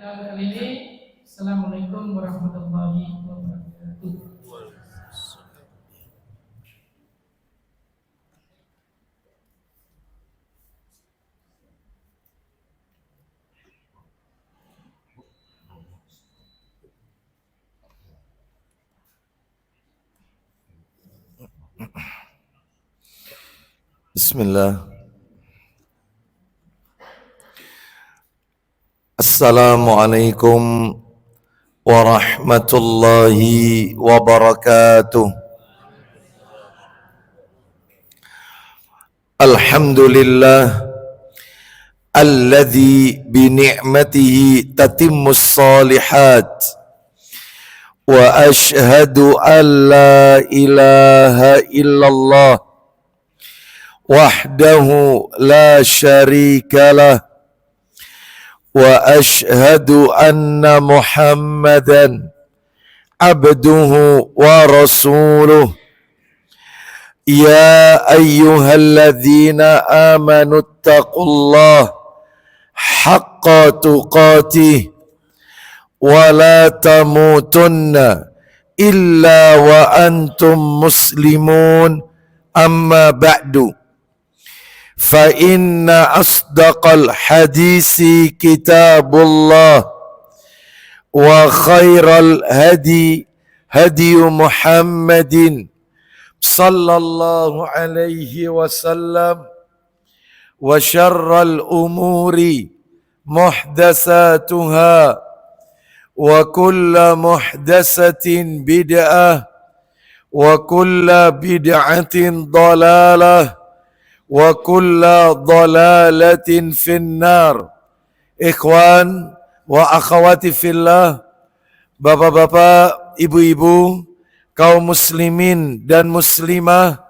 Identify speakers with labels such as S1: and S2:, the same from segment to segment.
S1: kali ini. Assalamualaikum warahmatullahi wabarakatuh.
S2: Bismillah. Assalamualaikum warahmatullahi wabarakatuh. Alhamdulillah alladzi bi ni'matihi tatimmus shalihat wa ashhadu an la ilaha illallah wahdahu la syarika lah wa ashhadu anna Muhammadan abduhu wa rasuluh. Ya ayyuhalladzina amanu taqullaha haqqa tuqatih wa la tamutunna illa wa antum muslimun. Amma ba'du, fa inna asdaqal hadisi kitabullah wa khairal hadi Muhammadin sallallahu alaihi wasallam wa syarral umuri muhdatsatuha wa kullu muhdatsatin bid'ah wa kullu bid'atin dhalalah wa kullu dhalalatin finnar. Ikhwan wa akhwati fillah, bapak-bapak, ibu-ibu, kaum muslimin dan muslimah,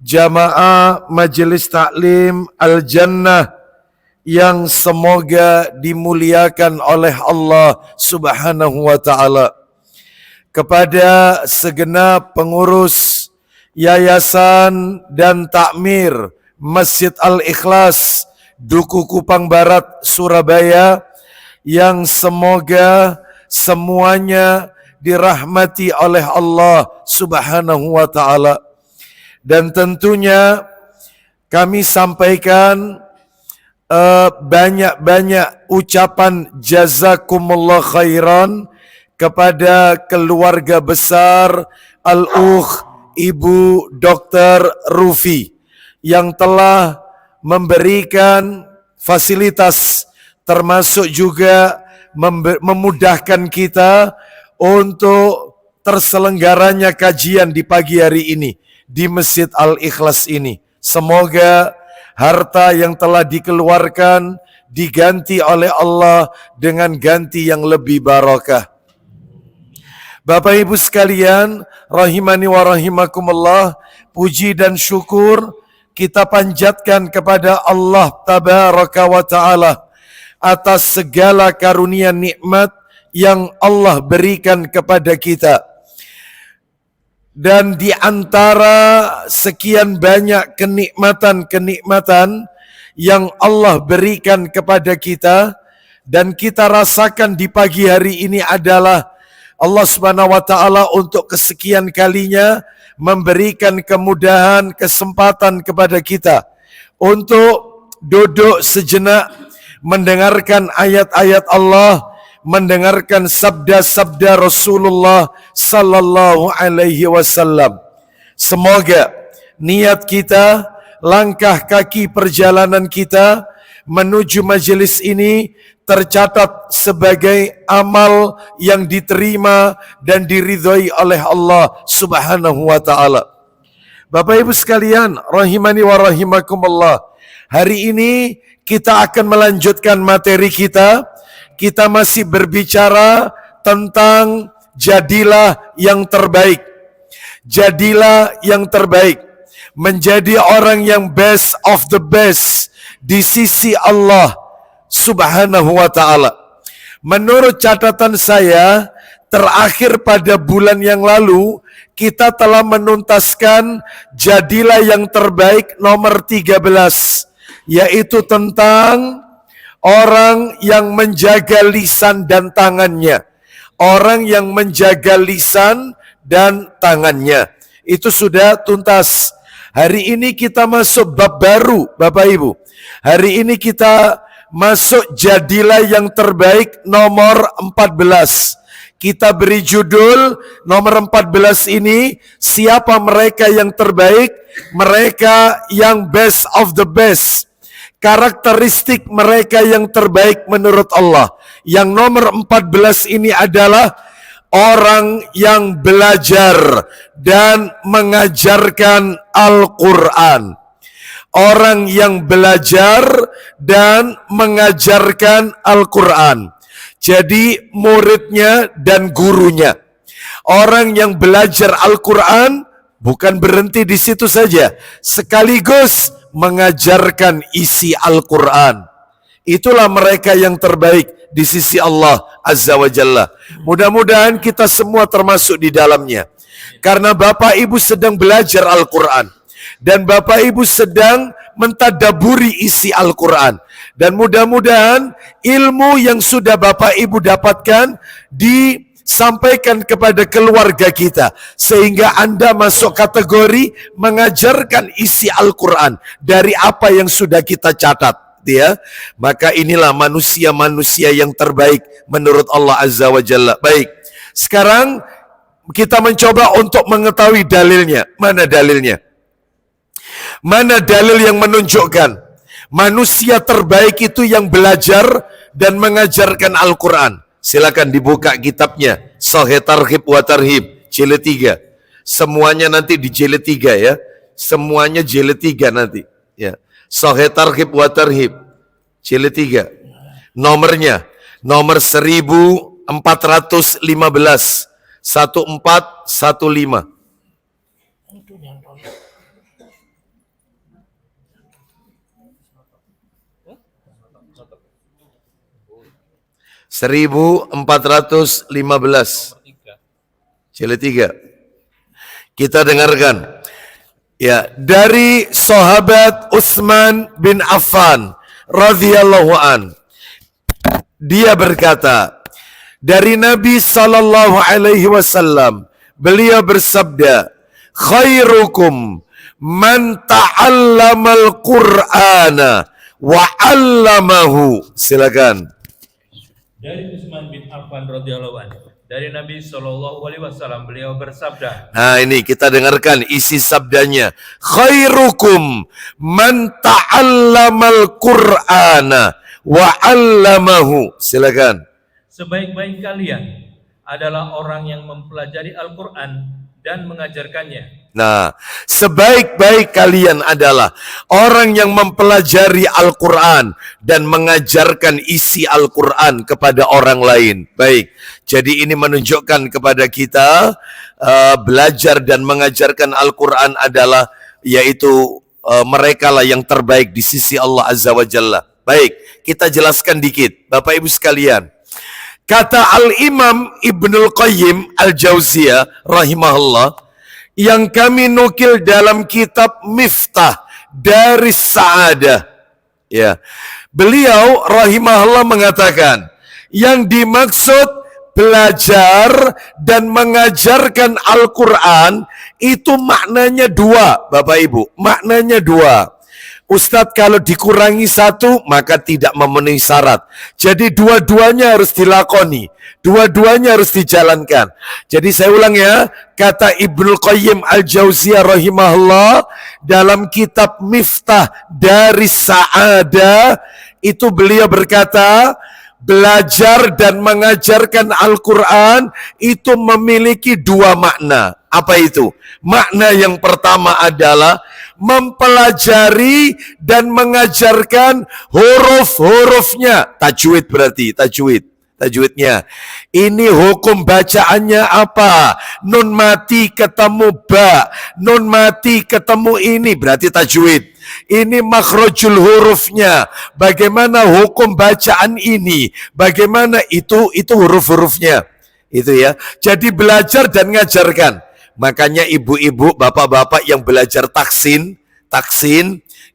S2: jamaah Majelis Taklim Al-Jannah yang semoga dimuliakan oleh Allah Subhanahu wa taala. Kepada segenap pengurus Yayasan dan Takmir Masjid Al-Ikhlas Duku Kupang Barat, Surabaya, yang semoga semuanya dirahmati oleh Allah Subhanahu wa taala. Dan tentunya kami sampaikan banyak-banyak ucapan jazakumullah khairan kepada keluarga besar Al-Ukh Ibu Dr. Rufi yang telah memberikan fasilitas, termasuk juga memudahkan kita untuk terselenggaranya kajian di pagi hari ini di Masjid Al-Ikhlas ini. Semoga harta yang telah dikeluarkan diganti oleh Allah dengan ganti yang lebih barakah. Bapak Ibu sekalian, rahimani wa rahimakumullah, puji dan syukur kita panjatkan kepada Allah Tabaraka wa Ta'ala atas segala karunia nikmat yang Allah berikan kepada kita. Dan di antara sekian banyak kenikmatan-kenikmatan yang Allah berikan kepada kita dan kita rasakan di pagi hari ini adalah Allah Subhanahu wa taala untuk kesekian kalinya memberikan kemudahan, kesempatan kepada kita untuk duduk sejenak mendengarkan ayat-ayat Allah, mendengarkan sabda-sabda Rasulullah sallallahu alaihi wasallam. Semoga niat kita, langkah kaki perjalanan kita menuju majelis ini tercatat sebagai amal yang diterima dan diridhai oleh Allah Subhanahu wa taala. Bapak Ibu sekalian, rahimani wa rahimakumullah. Hari ini kita akan melanjutkan materi kita. Kita masih berbicara tentang jadilah yang terbaik. Jadilah yang terbaik. Menjadi orang yang best of the best di sisi Allah Subhanahu wa ta'ala. Menurut catatan saya, terakhir pada bulan yang lalu, kita telah menuntaskan jadilah yang terbaik nomor 13, yaitu tentang orang yang menjaga lisan dan tangannya. Orang yang menjaga lisan dan tangannya. Itu sudah tuntas. Hari ini kita masuk bab baru, Bapak Ibu. Hari ini kita masuk jadilah yang terbaik nomor 14. Kita beri judul nomor 14 ini, siapa mereka yang terbaik? Mereka yang best of the best. Karakteristik mereka yang terbaik menurut Allah. Yang nomor 14 ini adalah orang yang belajar dan mengajarkan Al-Quran. Orang yang belajar dan mengajarkan Al-Quran. Jadi muridnya dan gurunya. Orang yang belajar Al-Quran bukan berhenti di situ saja, sekaligus mengajarkan isi Al-Quran. Itulah mereka yang terbaik di sisi Allah Azza wa Jalla. Mudah-mudahan kita semua termasuk di dalamnya. Karena Bapak Ibu sedang belajar Al-Quran. Dan Bapak Ibu sedang mentadaburi isi Al-Quran. Dan mudah-mudahan ilmu yang sudah Bapak Ibu dapatkan disampaikan kepada keluarga kita. Sehingga Anda masuk kategori mengajarkan isi Al-Quran dari apa yang sudah kita catat. Ya, maka inilah manusia-manusia yang terbaik menurut Allah Azza wa Jalla. Baik, sekarang kita mencoba untuk mengetahui dalilnya. Mana dalilnya? Mana dalil yang menunjukkan manusia terbaik itu yang belajar dan mengajarkan Al-Quran? Silakan dibuka kitabnya, Sahih Targhib wa Tarhib, jilid 3. Semuanya nanti di jilid 3 ya. Semuanya jilid 3 nanti. Ya. Sahih Targhib wa Tarhib, jilid 3. Nomornya, nomor 1415. 1415. 1415 jilid 3. Kita dengarkan ya, dari sahabat Utsman bin Affan radhiyallahu an. Dia berkata, dari Nabi sallallahu alaihi wasallam, beliau bersabda, khairukum man ta'allamal Qur'ana wa 'allamahu. Silakan.
S3: Dari Utsman bin Affan radhiyallahu anhu, dari Nabi sallallahu alaihi wasallam, beliau bersabda.
S2: Nah, ini kita dengarkan isi sabdanya. Khairukum man ta'allamal Qur'ana wa 'allamahu. Silakan.
S3: Sebaik-baik kalian adalah orang yang mempelajari Al-Qur'an dan mengajarkannya.
S2: Nah, sebaik-baik kalian adalah orang yang mempelajari Al-Quran dan mengajarkan isi Al-Quran kepada orang lain. Baik, jadi ini menunjukkan kepada kita belajar dan mengajarkan Al-Quran adalah yaitu mereka lah yang terbaik di sisi Allah Azza wa Jalla. Baik, kita jelaskan dikit, Bapak Ibu sekalian. Kata Al-Imam Ibnul Qayyim Al-Jauziyah rahimahullah, yang kami nukil dalam kitab Miftah dari Sa'adah. Ya. Beliau rahimahullah mengatakan, yang dimaksud belajar dan mengajarkan Al-Quran itu maknanya dua, Bapak Ibu. Maknanya dua. Ustadz, kalau dikurangi satu maka tidak memenuhi syarat. Jadi dua-duanya harus dilakoni. Dua-duanya harus dijalankan. Jadi saya ulang ya, kata Ibnul Qayyim Al-Jauziyah rahimahullah dalam kitab Miftah dari Sa'adah, itu beliau berkata, belajar dan mengajarkan Al-Quran itu memiliki dua makna. Apa itu? Makna yang pertama adalah mempelajari dan mengajarkan huruf-hurufnya. Tajwid berarti, tajwidnya. Ini hukum bacaannya apa? Nun mati ketemu ba, nun mati ketemu ini, berarti tajwid. Ini makhrajul hurufnya. Bagaimana hukum bacaan ini? Bagaimana itu huruf-hurufnya. Itu ya. Jadi belajar dan mengajarkan. Makanya ibu-ibu, bapak-bapak yang belajar taksin,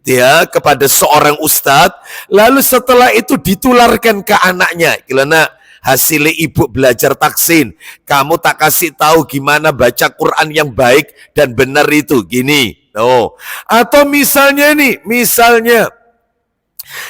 S2: ya kepada seorang ustadz, lalu setelah itu ditularkan ke anaknya. Karena hasilnya ibu belajar taksin, kamu tak kasih tahu gimana baca Quran yang baik dan benar itu gini. Atau misalnya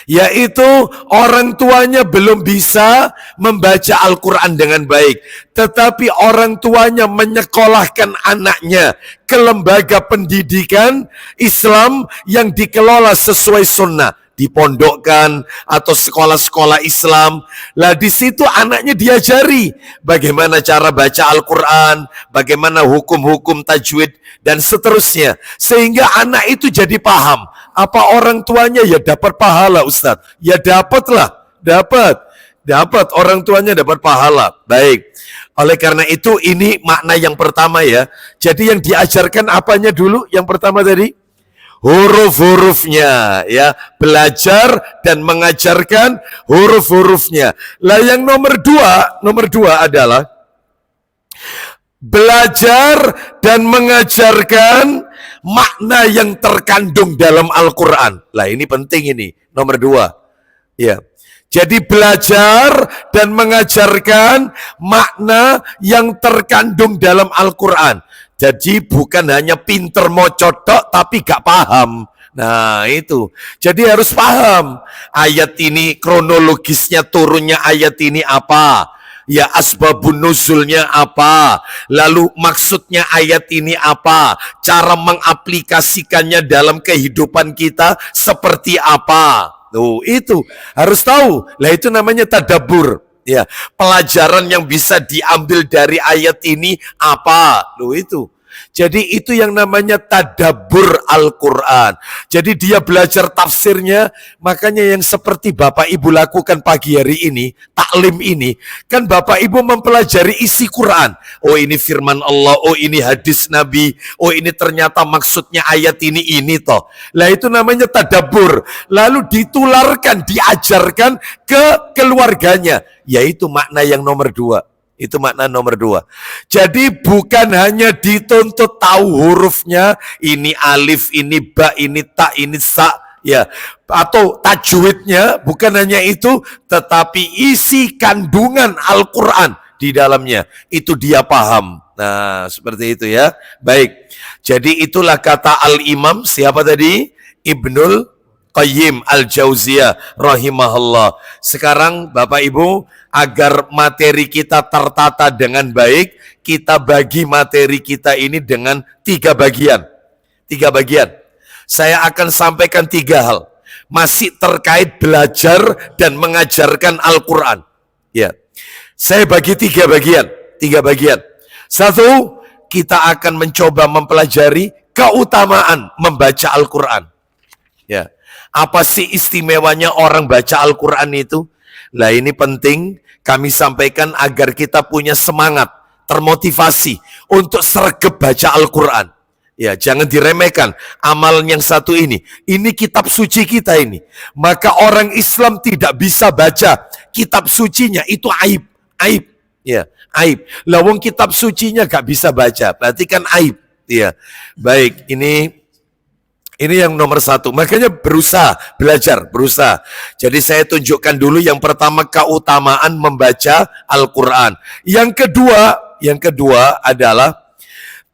S2: yaitu orang tuanya belum bisa membaca Al-Quran dengan baik, tetapi orang tuanya menyekolahkan anaknya ke lembaga pendidikan Islam yang dikelola sesuai sunnah, dipondokkan atau sekolah-sekolah Islam. Lah di situ anaknya diajari bagaimana cara baca Al-Quran, bagaimana hukum-hukum tajwid dan seterusnya, sehingga anak itu jadi paham. Apa orang tuanya ya dapat pahala, Ustadz? Ya dapatlah, dapat orang tuanya dapat pahala. Baik. Oleh karena itu ini makna yang pertama ya. Jadi yang diajarkan apanya dulu? Yang pertama tadi huruf-hurufnya, ya, belajar dan mengajarkan huruf-hurufnya. Lah yang nomor dua adalah belajar dan mengajarkan makna yang terkandung dalam Al-Quran. Lah ini penting ini, nomor dua. Ya. Jadi belajar dan mengajarkan makna yang terkandung dalam Al-Quran. Jadi bukan hanya pinter mau codok tapi gak paham. Nah itu. Jadi harus paham. Ayat ini kronologisnya turunnya ayat ini apa. Ya asbabun nuzulnya apa. Lalu maksudnya ayat ini apa. Cara mengaplikasikannya dalam kehidupan kita seperti apa. Tuh itu harus tahu. Lah itu namanya tadabbur. Ya, pelajaran yang bisa diambil dari ayat ini apa? Loh itu. Jadi itu yang namanya tadabbur Al-Quran. Jadi dia belajar tafsirnya, makanya yang seperti Bapak Ibu lakukan pagi hari ini, taklim ini, kan Bapak Ibu mempelajari isi Quran. Oh ini firman Allah, oh ini hadis Nabi, oh ini ternyata maksudnya ayat ini toh. Lah itu namanya tadabbur. Lalu ditularkan, diajarkan ke keluarganya. Yaitu makna yang nomor dua. Itu makna nomor dua. Jadi bukan hanya dituntut tahu hurufnya, ini alif, ini ba, ini ta, ini sa, ya, atau tajwidnya, bukan hanya itu, tetapi isi kandungan Al-Quran di dalamnya, itu dia paham. Nah, seperti itu ya. Baik, jadi itulah kata Al-Imam, siapa tadi? Ibnul Qayyim Al-Jauziyah rahimahullah. Sekarang Bapak Ibu, agar materi kita tertata dengan baik, kita bagi materi kita ini dengan tiga bagian. Saya akan sampaikan 3 hal. Masih terkait belajar dan mengajarkan Al-Quran. Ya, saya bagi 3 bagian. 1, kita akan mencoba mempelajari keutamaan membaca Al-Quran. Ya, apa sih istimewanya orang baca Al-Quran itu? Lah ini penting kami sampaikan agar kita punya semangat, termotivasi untuk sregep baca Al-Quran. Ya, jangan diremehkan amal yang satu ini. Ini kitab suci kita ini. Maka orang Islam tidak bisa baca kitab sucinya, itu aib. Ya, aib. Lawang kitab sucinya gak bisa baca, berarti kan aib. Ya, baik, ini yang nomor 1. Makanya berusaha. Jadi saya tunjukkan dulu yang pertama keutamaan membaca Al-Quran. Yang kedua adalah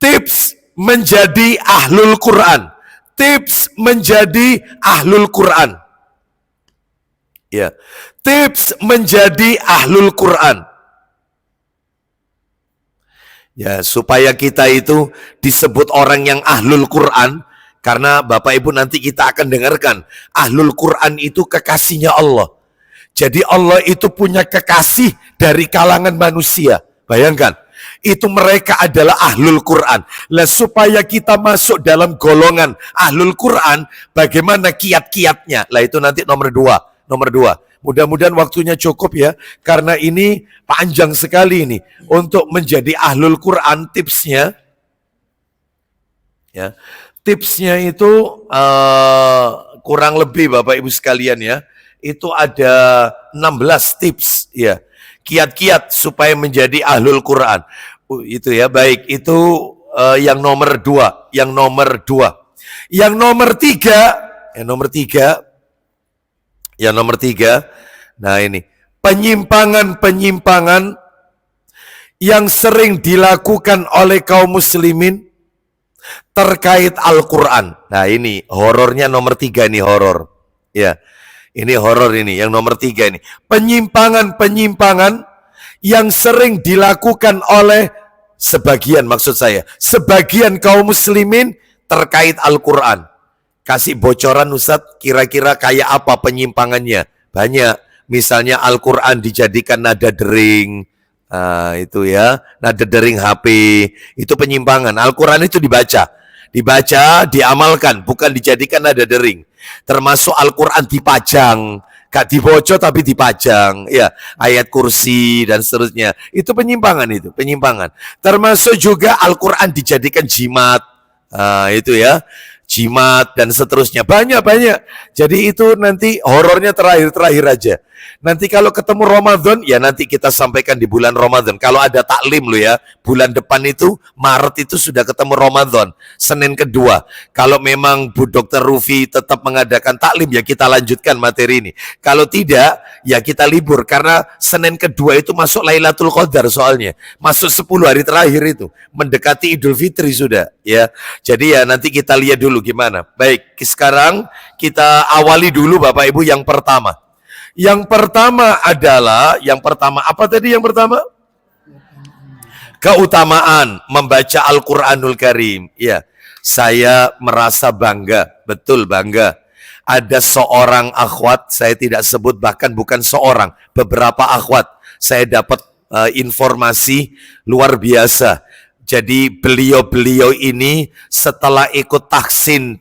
S2: tips menjadi ahlul Quran. Tips menjadi ahlul Quran. Ya, tips menjadi ahlul Quran. Ya, supaya kita itu disebut orang yang ahlul Quran. Karena Bapak Ibu nanti kita akan dengarkan, ahlul Quran itu kekasihnya Allah. Jadi Allah itu punya kekasih dari kalangan manusia. Bayangkan, itu mereka adalah ahlul Quran. Lah supaya kita masuk dalam golongan ahlul Quran, bagaimana kiat-kiatnya? Lah itu nanti nomor 2. Mudah-mudahan waktunya cukup ya, karena ini panjang sekali ini. Untuk menjadi ahlul Quran tipsnya, ya. Tipsnya itu kurang lebih Bapak Ibu sekalian ya, itu ada 16 tips ya, kiat-kiat supaya menjadi ahlul Quran. Itu ya, baik, itu yang nomor 2. Yang nomor 3 Yang nomor tiga, nah ini, penyimpangan-penyimpangan yang sering dilakukan oleh kaum muslimin terkait Al-Quran. Nah ini horornya nomor tiga, ini horor. Ya, ini horor ini, yang nomor tiga ini. Penyimpangan-penyimpangan yang sering dilakukan oleh sebagian, maksud saya, sebagian kaum muslimin terkait Al-Quran. Kasih bocoran Ustadz, kira-kira kayak apa penyimpangannya? Banyak, misalnya Al-Quran dijadikan nada dering, itu ya, nada dering HP, itu penyimpangan. Al-Quran itu dibaca, diamalkan, bukan dijadikan nada dering. Termasuk Al-Quran dipajang, gak dibocor tapi dipajang, ya, ayat kursi dan seterusnya. Itu penyimpangan, penyimpangan. Termasuk juga Al-Quran dijadikan jimat, itu ya, jimat dan seterusnya, banyak. Jadi itu nanti horornya terakhir aja. Nanti kalau ketemu Ramadan, ya nanti kita sampaikan di bulan Ramadan. Kalau ada taklim lo ya, bulan depan itu, Maret itu sudah ketemu Ramadan, Senin kedua. Kalau memang Bu Dr. Rufi tetap mengadakan taklim, ya kita lanjutkan materi ini. Kalau tidak, ya kita libur, karena Senin kedua itu masuk Lailatul Qadar soalnya. Masuk 10 hari terakhir itu, mendekati Idul Fitri sudah. Ya, jadi ya nanti kita lihat dulu gimana. Baik, sekarang kita awali dulu Bapak Ibu yang pertama. Yang pertama adalah, apa tadi yang pertama? Keutamaan membaca Al-Quranul Karim. Ya, saya merasa bangga, betul bangga. Ada seorang akhwat, saya tidak sebut, bahkan bukan seorang, beberapa akhwat. Saya dapat informasi luar biasa. Jadi beliau ini setelah ikut tahsin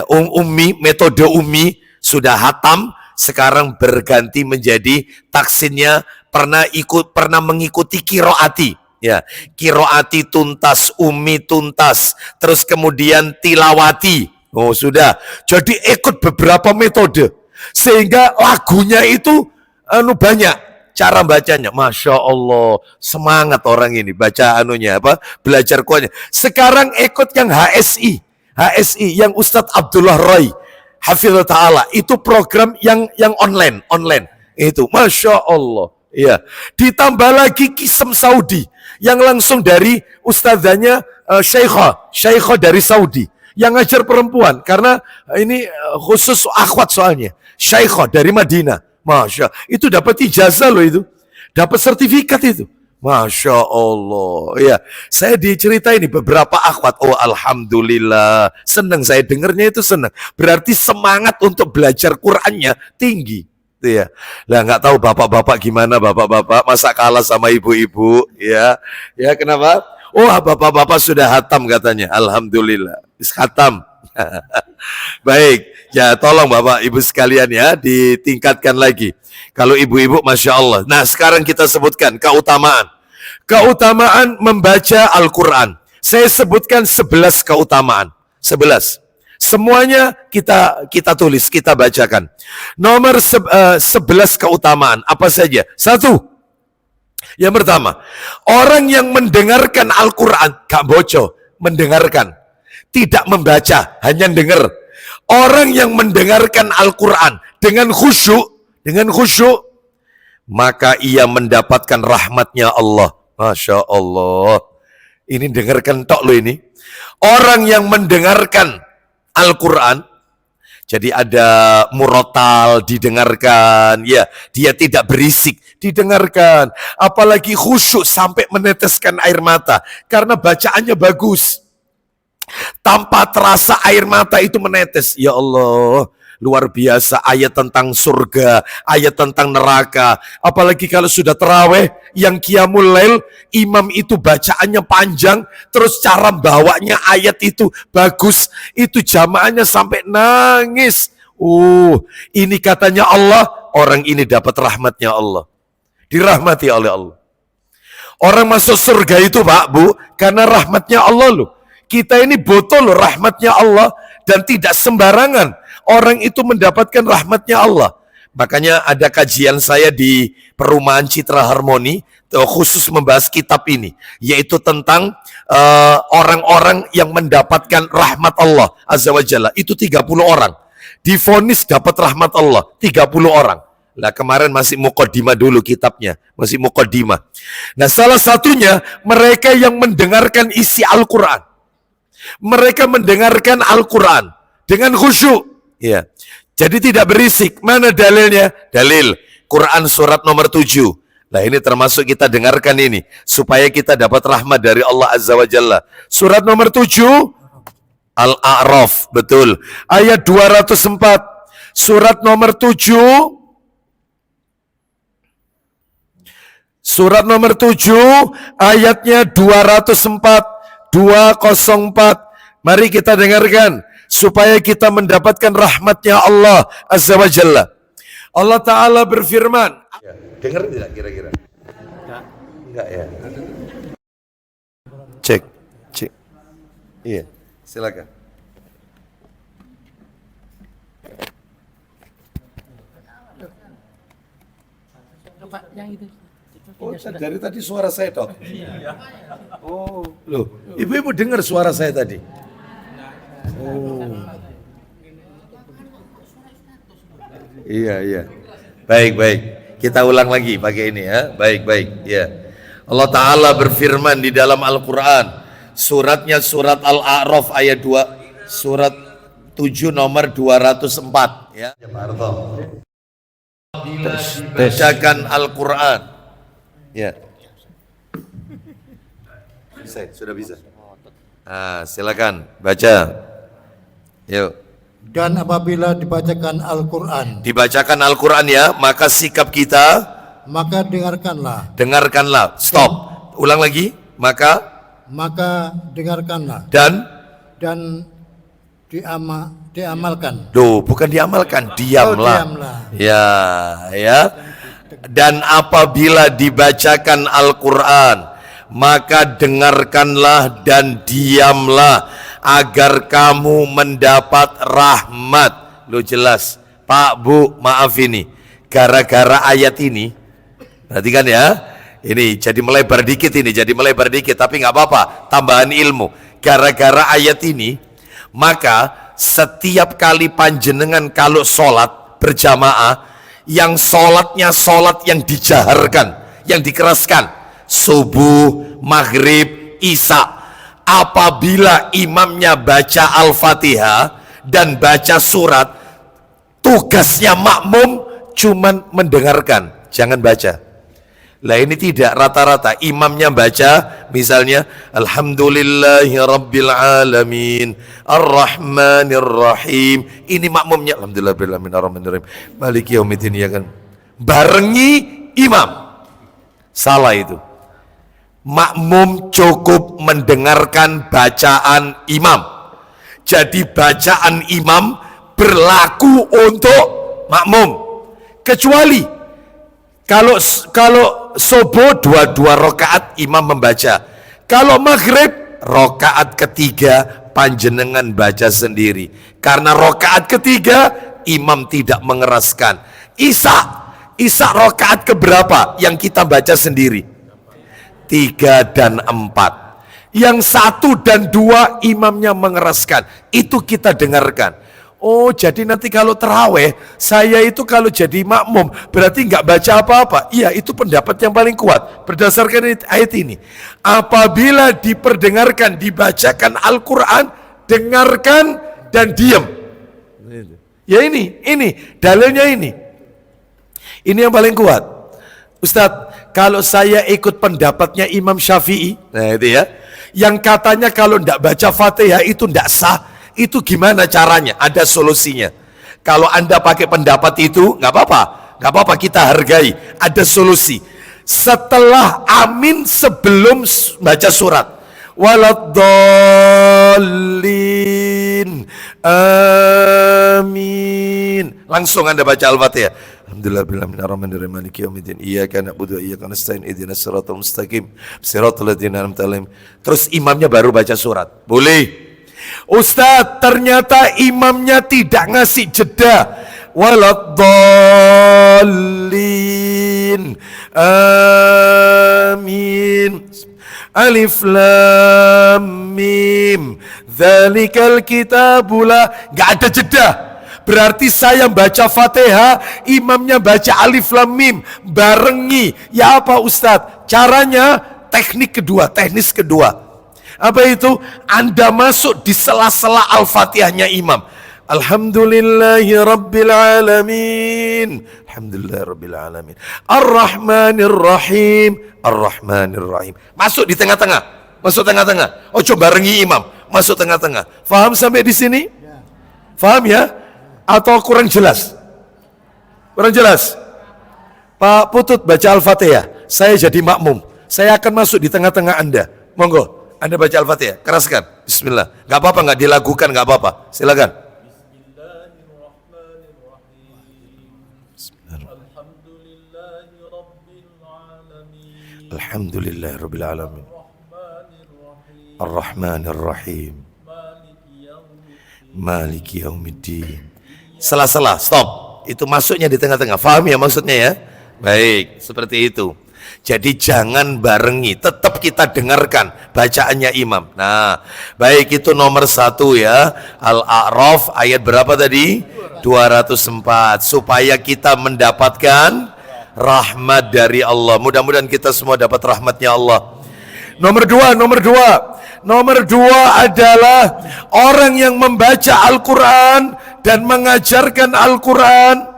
S2: Ummi, metode Ummi sudah hatam, sekarang berganti menjadi taksinnya pernah mengikuti kiroati, ya, kiroati tuntas, Ummi tuntas, terus kemudian tilawati. Oh sudah, jadi ikut beberapa metode sehingga lagunya itu banyak. Cara bacanya, Masya Allah, semangat orang ini baca belajar Qurannya. Sekarang ikut yang HSI yang Ustadz Abdullah Roy Hafizullah Ta'ala, itu program yang online itu, Masya Allah. Ya, ditambah lagi Kisem Saudi yang langsung dari ustadzanya Syekhah dari Saudi yang ngajar perempuan, karena ini khusus akhwat soalnya, Syekhah dari Madinah. Masya, itu dapat ijazah loh itu, dapat sertifikat itu. Masya Allah, ya. Saya diceritain ini beberapa akhwat, oh alhamdulillah, senang saya dengernya itu, senang. Berarti semangat untuk belajar Qurannya tinggi, ya. Lah nggak tahu bapak-bapak gimana, bapak-bapak masa kalah sama ibu-ibu, ya, ya kenapa? Oh bapak-bapak sudah hatam katanya, alhamdulillah, hatam. Baik, ya tolong Bapak Ibu sekalian ya ditingkatkan lagi. Kalau ibu-ibu Masya Allah. Nah sekarang kita sebutkan keutamaan membaca Al-Quran. Saya sebutkan 11 keutamaan, 11. Semuanya kita tulis, kita bacakan. Nomor 11 keutamaan apa saja? 1. Yang pertama, orang yang mendengarkan Al-Quran gak bocor, mendengarkan, tidak membaca, hanya dengar. Orang yang mendengarkan Al-Quran dengan khusyuk, maka ia mendapatkan rahmatnya Allah. Masya Allah. Ini dengarkan tok lo ini. Orang yang mendengarkan Al-Quran, jadi ada murotal didengarkan, ya, dia tidak berisik, didengarkan. Apalagi khusyuk sampai meneteskan air mata, karena bacaannya bagus. Tanpa terasa air mata itu menetes. Ya Allah, luar biasa ayat tentang surga, ayat tentang neraka. Apalagi kalau sudah taraweh, yang qiyamul lail, imam itu bacaannya panjang, terus cara bawanya ayat itu bagus, itu jamaahnya sampai nangis. Ini katanya Allah, orang ini dapat rahmatnya Allah, dirahmati oleh Allah. Orang masuk surga itu Pak Bu, karena rahmatnya Allah loh. Kita ini botol loh rahmatnya Allah, dan tidak sembarangan orang itu mendapatkan rahmatnya Allah. Makanya ada kajian saya di Perumahan Citra Harmoni khusus membahas kitab ini, yaitu tentang orang-orang yang mendapatkan rahmat Allah Azza wa Jalla. Itu 30 orang. Divonis dapat rahmat Allah 30 orang. Lah kemarin masih muqaddimah dulu kitabnya, masih muqaddimah. Nah, salah satunya mereka yang mendengarkan isi Al-Qur'an. Mereka mendengarkan Al-Qur'an dengan khusyuk, ya. Jadi tidak berisik. Mana dalilnya? Dalil Quran surat nomor 7. Nah, ini termasuk kita dengarkan ini supaya kita dapat rahmat dari Allah Azza wa Jalla. Surat nomor 7 Al-A'raf, betul. Ayat 204. Surat nomor 7. Surat nomor 7 ayatnya 204. Mari kita dengarkan supaya kita mendapatkan rahmatnya Allah Azza wa Jalla. Allah Ta'ala berfirman. Dengar tidak kira-kira? Enggak ya. Cek. Iya, silakan. Oh, dari tadi suara saya toh. Oh, loh, ibu-ibu dengar suara saya tadi. Oh. Iya. Baik. Kita ulang lagi pakai ini ya. Baik. Ya. Allah Ta'ala berfirman di dalam Al-Quran. Suratnya surat Al-A'raf ayat 2. Surat 7 nomor 204. Ya. Bacakan Al-Quran. Ya. Sudah bisa. Silakan baca. Yuk.
S4: Dan apabila dibacakan Al-Quran,
S2: Dibacakan Al-Quran ya, maka sikap kita,
S4: maka dengarkanlah.
S2: dengarkanlah. Stop. Ulang lagi. Maka
S4: dengarkanlah
S2: dan
S4: diamalkan.
S2: bukan diamalkan, diamlah.
S4: Diamlah.
S2: Ya. Dan apabila dibacakan Al-Quran, maka dengarkanlah dan diamlah agar kamu mendapat rahmat. Lo jelas, Pak, Bu, maaf ini. Gara-gara ayat ini, perhatikan ya. Ini jadi melebar dikit tapi nggak apa-apa, tambahan ilmu. Gara-gara ayat ini, maka setiap kali panjenengan kalau sholat berjamaah, yang sholatnya sholat yang dijaharkan, yang dikeraskan, subuh, maghrib, isya. Apabila imamnya baca Al-Fatihah dan baca surat, tugasnya makmum cuman mendengarkan, jangan baca. Lah ini tidak, rata-rata imamnya baca misalnya Alhamdulillahi Rabbil Alamin Ar-Rahmanir Rahim. Ini makmumnya Alhamdulillahirabbil alamin Maliki yaumiddin, ya kan, barengi imam. Salah itu. Makmum cukup mendengarkan bacaan imam. Jadi bacaan imam berlaku untuk makmum. Kecuali kalau subuh dua rakaat imam membaca. Kalau maghrib rakaat ketiga panjenengan baca sendiri. Karena rakaat ketiga imam tidak mengeraskan. Isya rakaat keberapa yang kita baca sendiri? 3 dan 4. Yang 1 dan 2 imamnya mengeraskan. Itu kita dengarkan. Oh, jadi nanti kalau terawih, saya itu kalau jadi makmum berarti nggak baca apa-apa. Iya, itu pendapat yang paling kuat berdasarkan ayat ini. Apabila dibacakan Al-Quran, dengarkan dan diam. Ya ini dalilnya ini. Ini yang paling kuat. Ustadz, kalau saya ikut pendapatnya Imam Syafi'i, nah itu ya, yang katanya kalau tidak baca Fatihah itu tidak sah, itu gimana caranya? Ada solusinya. Kalau Anda pakai pendapat itu, nggak apa-apa, kita hargai. Ada solusi. Setelah amin sebelum baca surat. Waladdallin, amin. Langsung Anda baca Al-Fatihah. Alhamdulillahirrahmanirrahim maliki yaumiddin iyyaka na'budu wa iyyaka nasta'in ihdinas siratal mustaqim siratal ladzina an'amta 'alaihim. Terus imamnya baru baca surat. Boleh. Ustaz, ternyata imamnya tidak ngasih jeda. waladdallin. Amin. Alif lam mim. Dzalikal kitabu la. Enggak ada jeda. Berarti saya baca Fatihah, imamnya baca Alif Lam Mim, barengi. Ya apa Ustadz? Caranya teknis kedua. Apa itu? Anda masuk di sela-sela Al-Fatihahnya imam. Alhamdulillahi Rabbil Alamin. Alhamdulillahi Rabbil Alamin. Ar-Rahmanir Rahim. Ar-Rahmanir Rahim. Masuk di tengah-tengah. Oh coba barengi imam. Masuk tengah-tengah. Faham sampai di sini? Faham ya? Atau kurang jelas? Kurang jelas? Pak Putut baca Al-Fatihah. Saya jadi makmum. Saya akan masuk di tengah-tengah Anda. Monggo. Anda baca Al-Fatihah. Keraskan. Bismillah. Gak apa-apa, gak dilakukan, gak apa-apa. Silakan. Alhamdulillahirabbil alamin. Ar-Rahmanir Rahim. Maliki yaumiddin. Sela-sela, stop. Itu masuknya di tengah-tengah. Paham ya maksudnya ya? Baik, seperti itu. Jadi jangan barengi, tetap kita dengarkan bacaannya imam. Nah, baik itu nomor 1 ya. Al-A'raf ayat berapa tadi? 204. Supaya kita mendapatkan rahmat dari Allah. Mudah-mudahan kita semua dapat rahmatnya Allah. Nomor dua adalah orang yang membaca Al-Quran dan mengajarkan Al-Quran.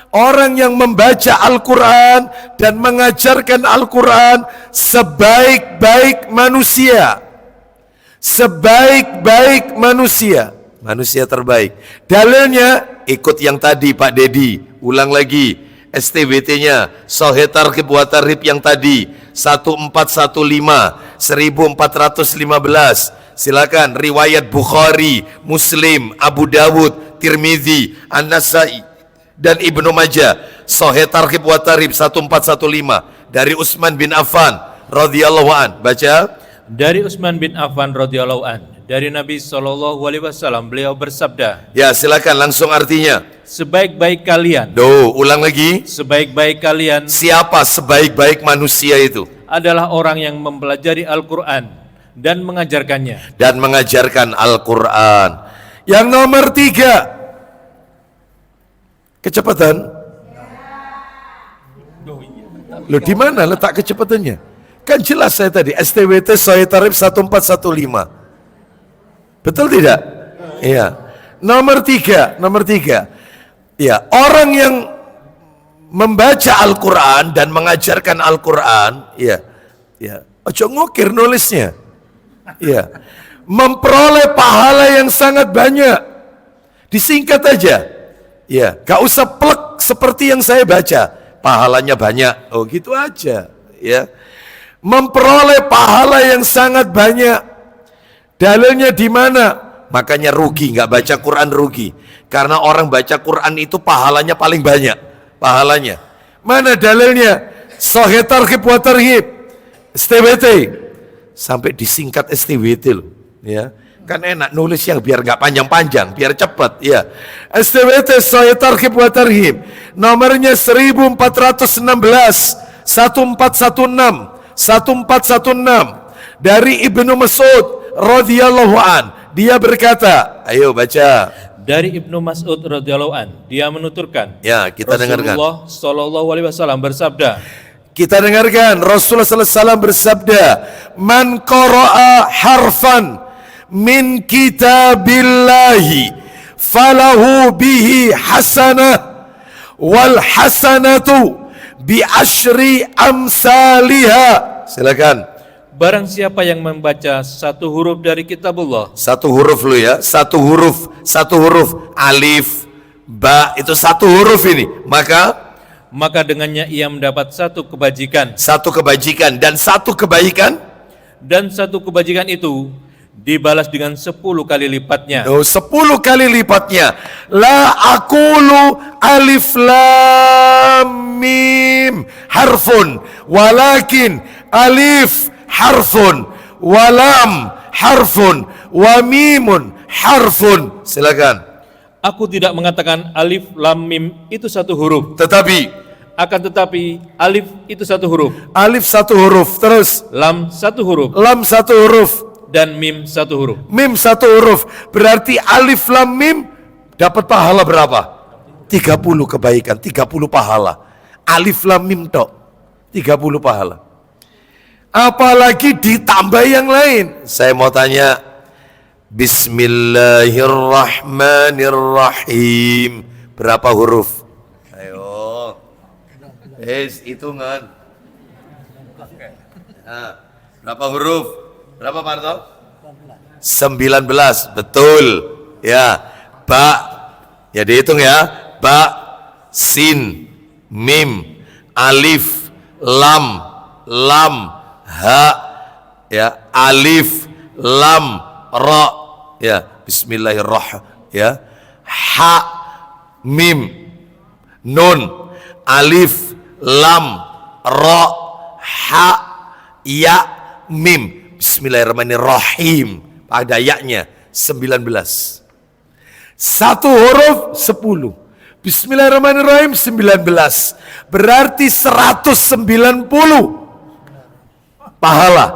S2: Orang yang membaca Al-Quran dan mengajarkan Al-Quran sebaik-baik manusia. Sebaik-baik manusia. Manusia terbaik. Dalilnya ikut yang tadi Pak Dedi. Ulang lagi. STWT-nya Sahih Targhib wa Tarhib yang tadi 1415 1415. Silakan riwayat Bukhari, Muslim, Abu Dawud, Tirmizi, An-Nasai dan Ibnu Majah. Sahih Targhib wa Tarhib 1415 dari Utsman bin Affan radhiyallahu an. Baca.
S3: Dari Utsman bin Affan radhiyallahu an, dari Nabi SAW beliau bersabda.
S2: Ya, silakan langsung artinya.
S3: Sebaik-baik kalian.
S2: Ulang lagi.
S3: Sebaik-baik kalian.
S2: Siapa sebaik-baik manusia itu?
S3: Adalah orang yang mempelajari Al-Quran dan mengajarkannya.
S2: Dan mengajarkan Al-Quran. Yang nomor 3. Kecepatan. Loh, di mana letak kecepatannya? Kan jelas saya tadi STWT Sahih Targhib 1415. Betul tidak? Iya. Nomor 3. Ya, orang yang membaca Al-Quran dan mengajarkan Al-Quran, ya, ojo ngukir nulisnya, ya, memperoleh pahala yang sangat banyak. Disingkat aja, ya, gak usah plek seperti yang saya baca, pahalanya banyak, oh gitu aja, ya, memperoleh pahala yang sangat banyak. Dalilnya di mana? Makanya rugi, nggak baca Quran rugi. Karena orang baca Quran itu pahalanya paling banyak. Pahalanya. Mana dalilnya? Sahih Targhib wa Tarhib. STWT. Sampai disingkat STWT loh. Ya. Kan enak nulis yang biar nggak panjang-panjang, biar cepat. Ya. STWT Sahih Targhib wa Tarhib. Nomornya 1416. 1416. Dari Ibnu Mas'ud radhiyallahu an. Dia berkata, ayo baca.
S3: Dari Ibnu Mas'ud radhiyallahu an, dia menuturkan.
S2: Ya, kita dengarkan.
S3: Rasulullah sallallahu alaihi wasallam bersabda.
S2: Kita dengarkan. Rasulullah sallallahu alaihi wasallam bersabda, "Man qara'a harfan min kitabillahi falahu bihi hasanah wal hasanatu bi asyri amsalihha." Silakan.
S3: Barang siapa yang membaca satu huruf dari kitabullah.
S2: Satu huruf lu ya, satu huruf, alif, ba, itu satu huruf ini. Maka
S3: dengannya ia mendapat satu kebajikan.
S2: Satu kebajikan dan satu kebaikan.
S3: Dan satu kebajikan itu dibalas dengan 10 kali lipatnya.
S2: 10 kali lipatnya. La aqulu alif lam mim harfun, walakin alif harfun, walam harfun, wa mimun harfun. Silakan.
S3: Aku tidak mengatakan alif lam mim itu satu huruf.
S2: Tetapi
S3: Akan tetapi alif itu satu huruf,
S2: alif satu huruf, terus
S3: lam satu huruf,
S2: lam satu huruf,
S3: dan mim satu huruf.
S2: mim satu huruf. Berarti alif lam mim dapat pahala berapa? 30 kebaikan, 30 pahala. Alif lam mim tok, 30 pahala. Apalagi ditambah yang lain. Saya mau tanya, Bismillahirrahmanirrahim. Berapa huruf? Ayo. Hitungan. Nah, berapa huruf? Berapa Parto? 19. Betul. Ya. Ba. Ya dihitung ya. Ba, sin, mim, alif, lam, ha, ya, alif, lam, ra, ya, bismillahirrahmanirrahim, ya, ha, mim, nun, alif, lam, ra, ha, ya, mim, bismillahirrahmanirrahim. Pada ya-nya 19. Satu huruf 10. Bismillahirrahmanirrahim 19. Berarti 190 pahala.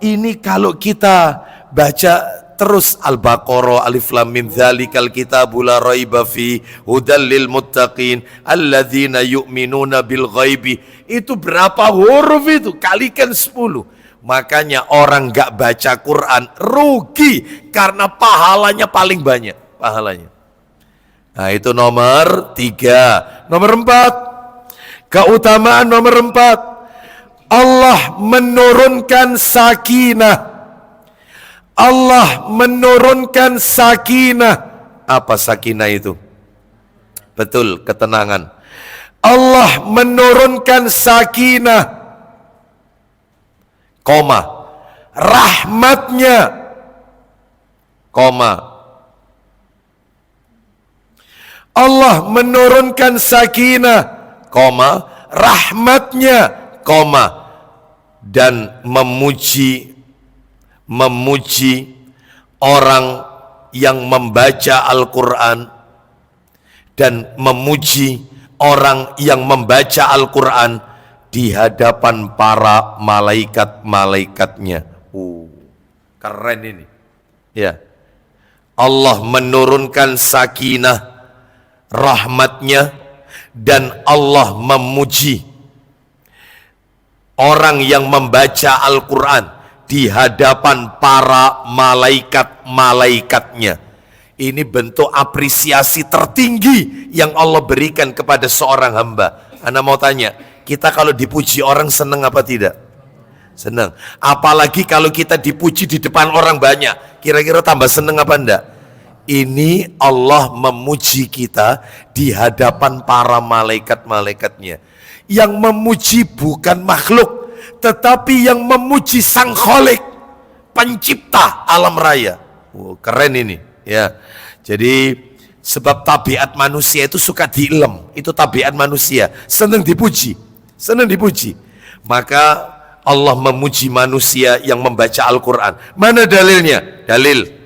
S2: Ini kalau kita baca terus Al-Baqarah, Alif Lam Mim, Dzalikal Kitabu la raiba fi hudal lil muttaqin alladzina yu'minuna bil ghaibi. Itu berapa huruf itu? Kalikan 10. Makanya orang gak baca Quran rugi karena pahalanya paling banyak pahalanya. Nah itu nomor 3. Nomor 4, keutamaan nomor 4, Allah menurunkan sakinah. Allah menurunkan sakinah. Apa sakinah itu? Betul, ketenangan. Allah menurunkan sakinah, koma, rahmatnya, koma. Allah menurunkan sakinah, koma, rahmatnya, koma, dan memuji orang yang membaca Al-Quran, dan memuji orang yang membaca Al-Quran di hadapan para malaikat-malaikatnya. Keren ini. Ya. Allah menurunkan sakinah, rahmatnya, dan Allah memuji orang yang membaca Al-Quran di hadapan para malaikat-malaikatnya. Ini bentuk apresiasi tertinggi yang Allah berikan kepada seorang hamba. Anda mau tanya, kita kalau dipuji orang senang apa tidak? Senang. Apalagi kalau kita dipuji di depan orang banyak, kira-kira tambah senang apa enggak? Ini Allah memuji kita di hadapan para malaikat-malaikatnya. Yang memuji bukan makhluk, tetapi yang memuji Sang Khalik, pencipta alam raya. Keren ini, ya. Jadi sebab tabiat manusia itu suka diilem, itu tabiat manusia, senang dipuji, senang dipuji. Maka Allah memuji manusia yang membaca Al-Quran. Mana dalilnya? Dalil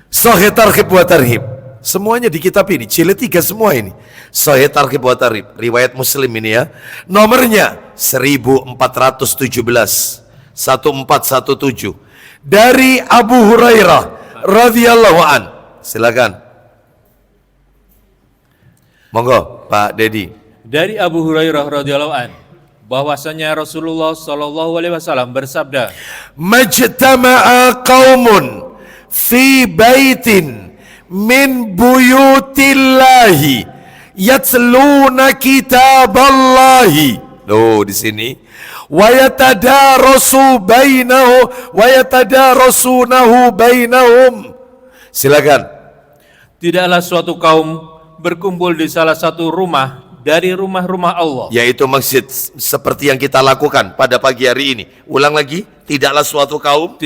S2: Sahih Targhib wa Tarhib. Semuanya di kitab ini, jilid 3 semua ini. Sahih Targhib wa Tarhib, riwayat Muslim ini ya. Nomornya 1417, 1417. Dari Abu Hurairah radhiyallahu an. Silakan. Monggo, Pak Dedi.
S3: Dari Abu Hurairah radhiyallahu an, bahwasanya Rasulullah sallallahu alaihi wasallam bersabda,
S2: Majtama'a qaumun fi baitin min buyutillahi yatluna kitaballahi. Loh di sini wa yatadarasunahu bainahum. Silakan.
S3: tidaklah suatu kaum berkumpul di salah satu rumah dari rumah-rumah Allah,
S2: Yaitu masjid, seperti yang kita lakukan pada pagi hari ini. Ulang lagi, tidaklah suatu kaum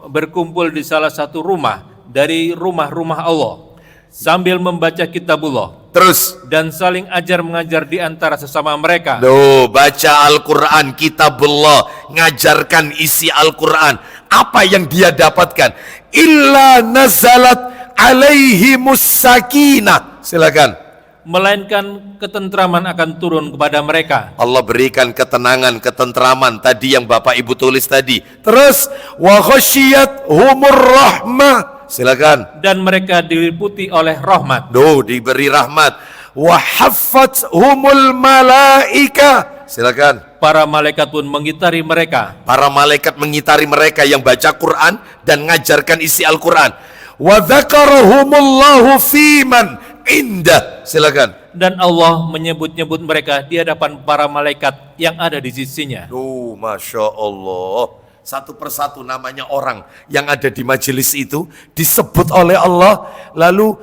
S3: berkumpul di salah satu rumah dari rumah-rumah Allah sambil membaca kitabullah,
S2: terus
S3: dan saling ajar mengajar di antara sesama mereka.
S2: Loh, baca Al-Quran, kitabullah, ngajarkan isi Al-Quran. Apa yang dia dapatkan? Illa nazalat alaihimus sakinah. Silakan.
S3: Melainkan ketentraman akan turun kepada mereka.
S2: Allah berikan ketenangan, ketentraman tadi yang Bapak Ibu tulis tadi. Terus wa khasyiyat humur rahmah. Silakan.
S3: Dan mereka diliputi oleh rahmat.
S2: Diberi rahmat. Wa haffat humul malaika. Silakan.
S3: Para malaikat pun mengitari mereka.
S2: Para malaikat mengitari mereka yang baca Quran dan ngajarkan isi Al-Quran. Wa dzakarahumullahu fiman indah. Silakan.
S3: Dan Allah menyebut-nyebut mereka di hadapan para malaikat yang ada di sisinya.
S2: Masya Allah. Satu persatu namanya orang yang ada di majelis itu disebut oleh Allah, lalu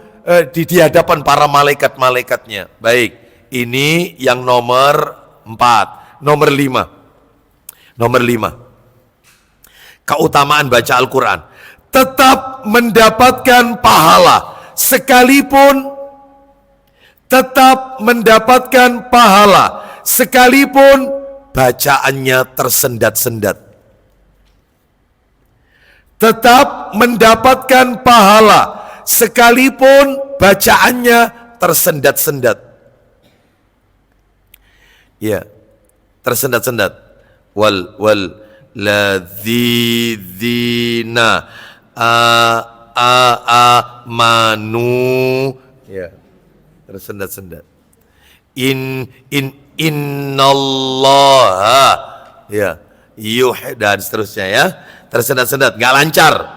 S2: di hadapan para malaikat-malaikatnya. Baik, ini yang nomor 4. Nomor 5. Keutamaan baca Al-Quran. Tetap mendapatkan pahala. Sekalipun bacaannya tersendat-sendat. Tetap mendapatkan pahala sekalipun bacaannya tersendat-sendat. Ya, tersendat-sendat. Wal ladzina amanu. Ya, tersendat-sendat. Innallaha, ya, dan seterusnya, ya, tersendat-sendat, nggak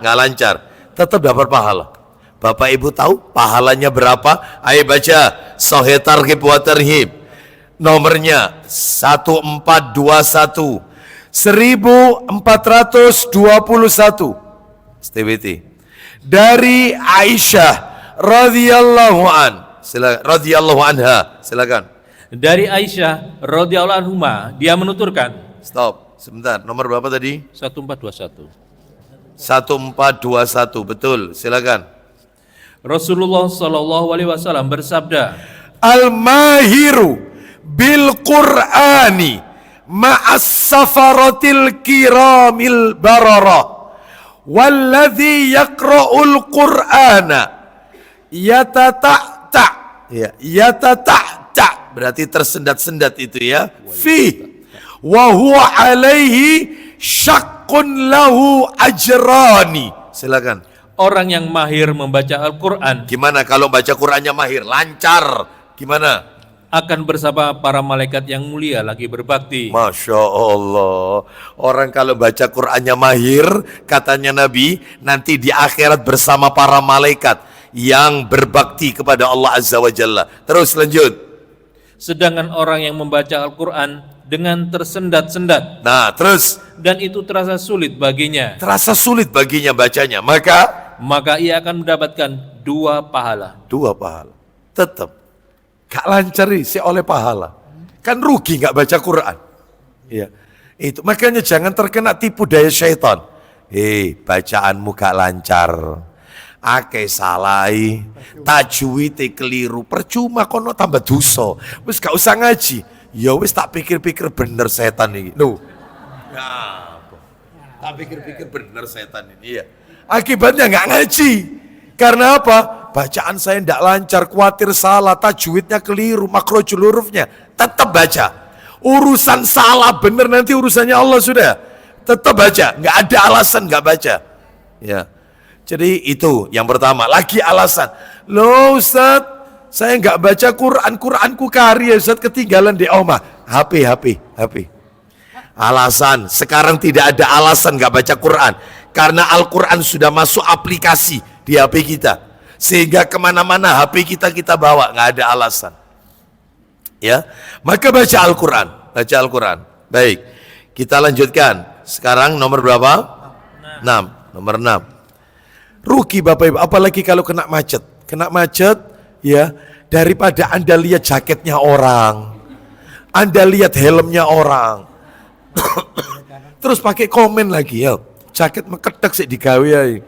S2: lancar, tetap dapat pahala. Bapak Ibu tahu pahalanya berapa? Ayo baca Sahih Targhib wa Tarhib, nomornya 1421 1421 STBT dari Aisyah radhiyallahu anha. Silakan.
S3: Dari Aisyah radhiyallahu anha, dia menuturkan.
S2: Stop, sebentar. Nomor berapa tadi?
S3: 1421.
S2: 1421, betul. Silakan.
S3: Rasulullah Shallallahu Alaihi Wasallam bersabda,
S2: Al-mahiru bil Qur'ani ma'as safaratil kiramil barara walladhi yaqra'ul Qur'ana yatata'ta, ya, yatata'ta berarti tersendat-sendat itu, ya, fi wa huwa alaihi syaqqun lahu ajrani. Silakan.
S3: orang yang mahir membaca Al-Quran
S2: Gimana kalau baca Qur'annya mahir? Lancar. Gimana?
S3: akan bersama para malaikat yang mulia lagi berbakti.
S2: Masya Allah. Orang kalau baca Qur'annya mahir, katanya Nabi, nanti di akhirat bersama para malaikat yang berbakti kepada Allah Azza wa Jalla. Terus lanjut.
S3: Sedangkan orang yang membaca Al-Quran dengan tersendat-sendat,
S2: Nah, terus
S3: dan itu terasa sulit baginya,
S2: terasa sulit baginya bacanya,
S3: maka ia akan mendapatkan 2 pahala.
S2: 2 pahala. Tetap gak lancar sih oleh pahala. Kan rugi gak baca Quran. Iya. Itu makanya jangan terkena tipu daya syaitan. Bacaanmu gak lancar. Akeh salai, tajwid keliru, percuma kono tambah dosa. Wis gak usah ngaji. Ya wis tak pikir-pikir bener setan ini. Tak pikir-pikir bener setan ini. Iya. Akibatnya nggak ngaji. Karena apa? Bacaan saya tidak lancar, khawatir salah, tajwidnya keliru, makrojul hurufnya. Tetap baca. Urusan salah bener nanti urusannya Allah sudah. Tetap baca, nggak ada alasan nggak baca. Ya. Jadi itu yang pertama. Lagi alasan. Loh Ustaz, saya nggak baca Quran, Quranku karya Ustaz, ketinggalan di omah. HP. Alasan, sekarang tidak ada alasan nggak baca Quran. Karena Al-Quran sudah masuk aplikasi di HP kita. Sehingga kemana-mana HP kita bawa, nggak ada alasan. Ya, maka baca Al-Quran. Baik, kita lanjutkan. Sekarang nomor berapa? 6. Nomor 6. Rugi Bapak Ibu, apalagi kalau kena macet. Ya, daripada Anda lihat jaketnya orang, Anda lihat helmnya orang, terus pakai komen lagi, ya, jaket meketek sih digawe ya.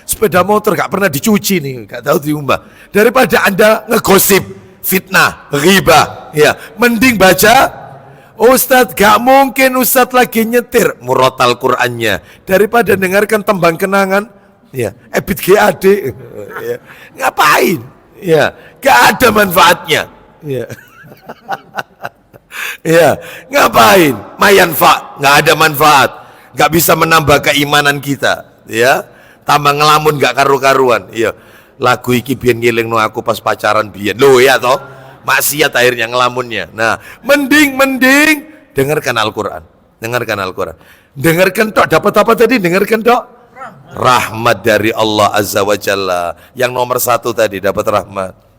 S2: Sepeda motor gak pernah dicuci nih, gak tahu diumbah. Daripada Anda ngegosip, fitnah, ghibah, ya, mending baca. Ustadz, gak mungkin Ustadz lagi nyetir, murotal Qur'annya. Daripada dengarkan tembang kenangan, Ya, EBIT GAD. Ya. Ngapain? Ya, gak ada manfaatnya. Ya. Ya, ngapain? Mayanfa, nggak ada manfaat, nggak bisa menambah keimanan kita. Ya, tambah ngelamun nggak karu-karuan. Ya, lagu iki biyen ngelingno aku pas pacaran biyen. Loh ya toh, maksiat akhirnya ngelamunnya. Nah, mending dengarkan Al-Quran, dengarkan Al-Quran, dengarkan tok. Dapat apa tadi? Dengarkan tok. Rahmat dari Allah Azza wa Jalla. Yang nomor 1 tadi dapat rahmat.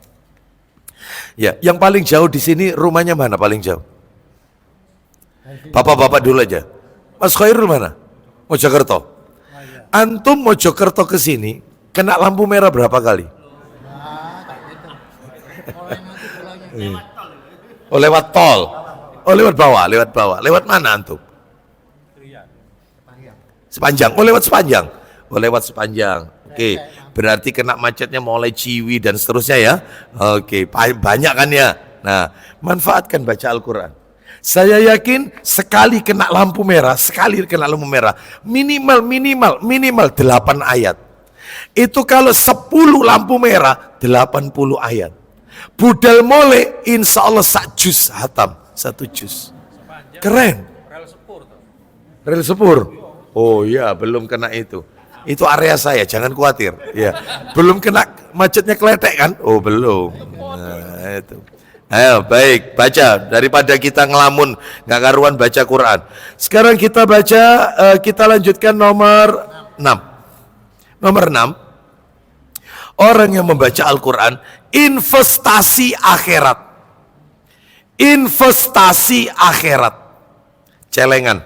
S2: Ya, yang paling jauh di sini rumahnya mana paling jauh? Bapak-bapak dulu aja. Mas Khairul mana? Mojokerto. Antum Mojokerto ke sini kena lampu merah berapa kali? Oh, lewat tol. Oh, lewat bawah. Lewat mana antum? Sepanjang. Oh, lewat sepanjang. Oh, lewat sepanjang. Oke, berarti kena macetnya mulai Ciwi dan seterusnya ya. Oke, banyak kan ya. Nah, manfaatkan baca Al-Quran. Saya yakin sekali kena lampu merah, minimal 8 ayat. Itu kalau 10 lampu merah, 80 ayat. Budal mole, insya Allah 1 juz hatam, 1 juz. Keren. Rel sepur. Oh iya, belum kena itu. Itu area saya, jangan khawatir. Ya, belum kena macetnya Kletek kan? Oh belum. Nah, itu. Ayo baik, baca daripada kita ngelamun nggak karuan baca Quran. Sekarang kita baca, kita lanjutkan nomor 6. Nomor 6. Orang yang membaca Al-Quran investasi akhirat. Investasi akhirat. Celengan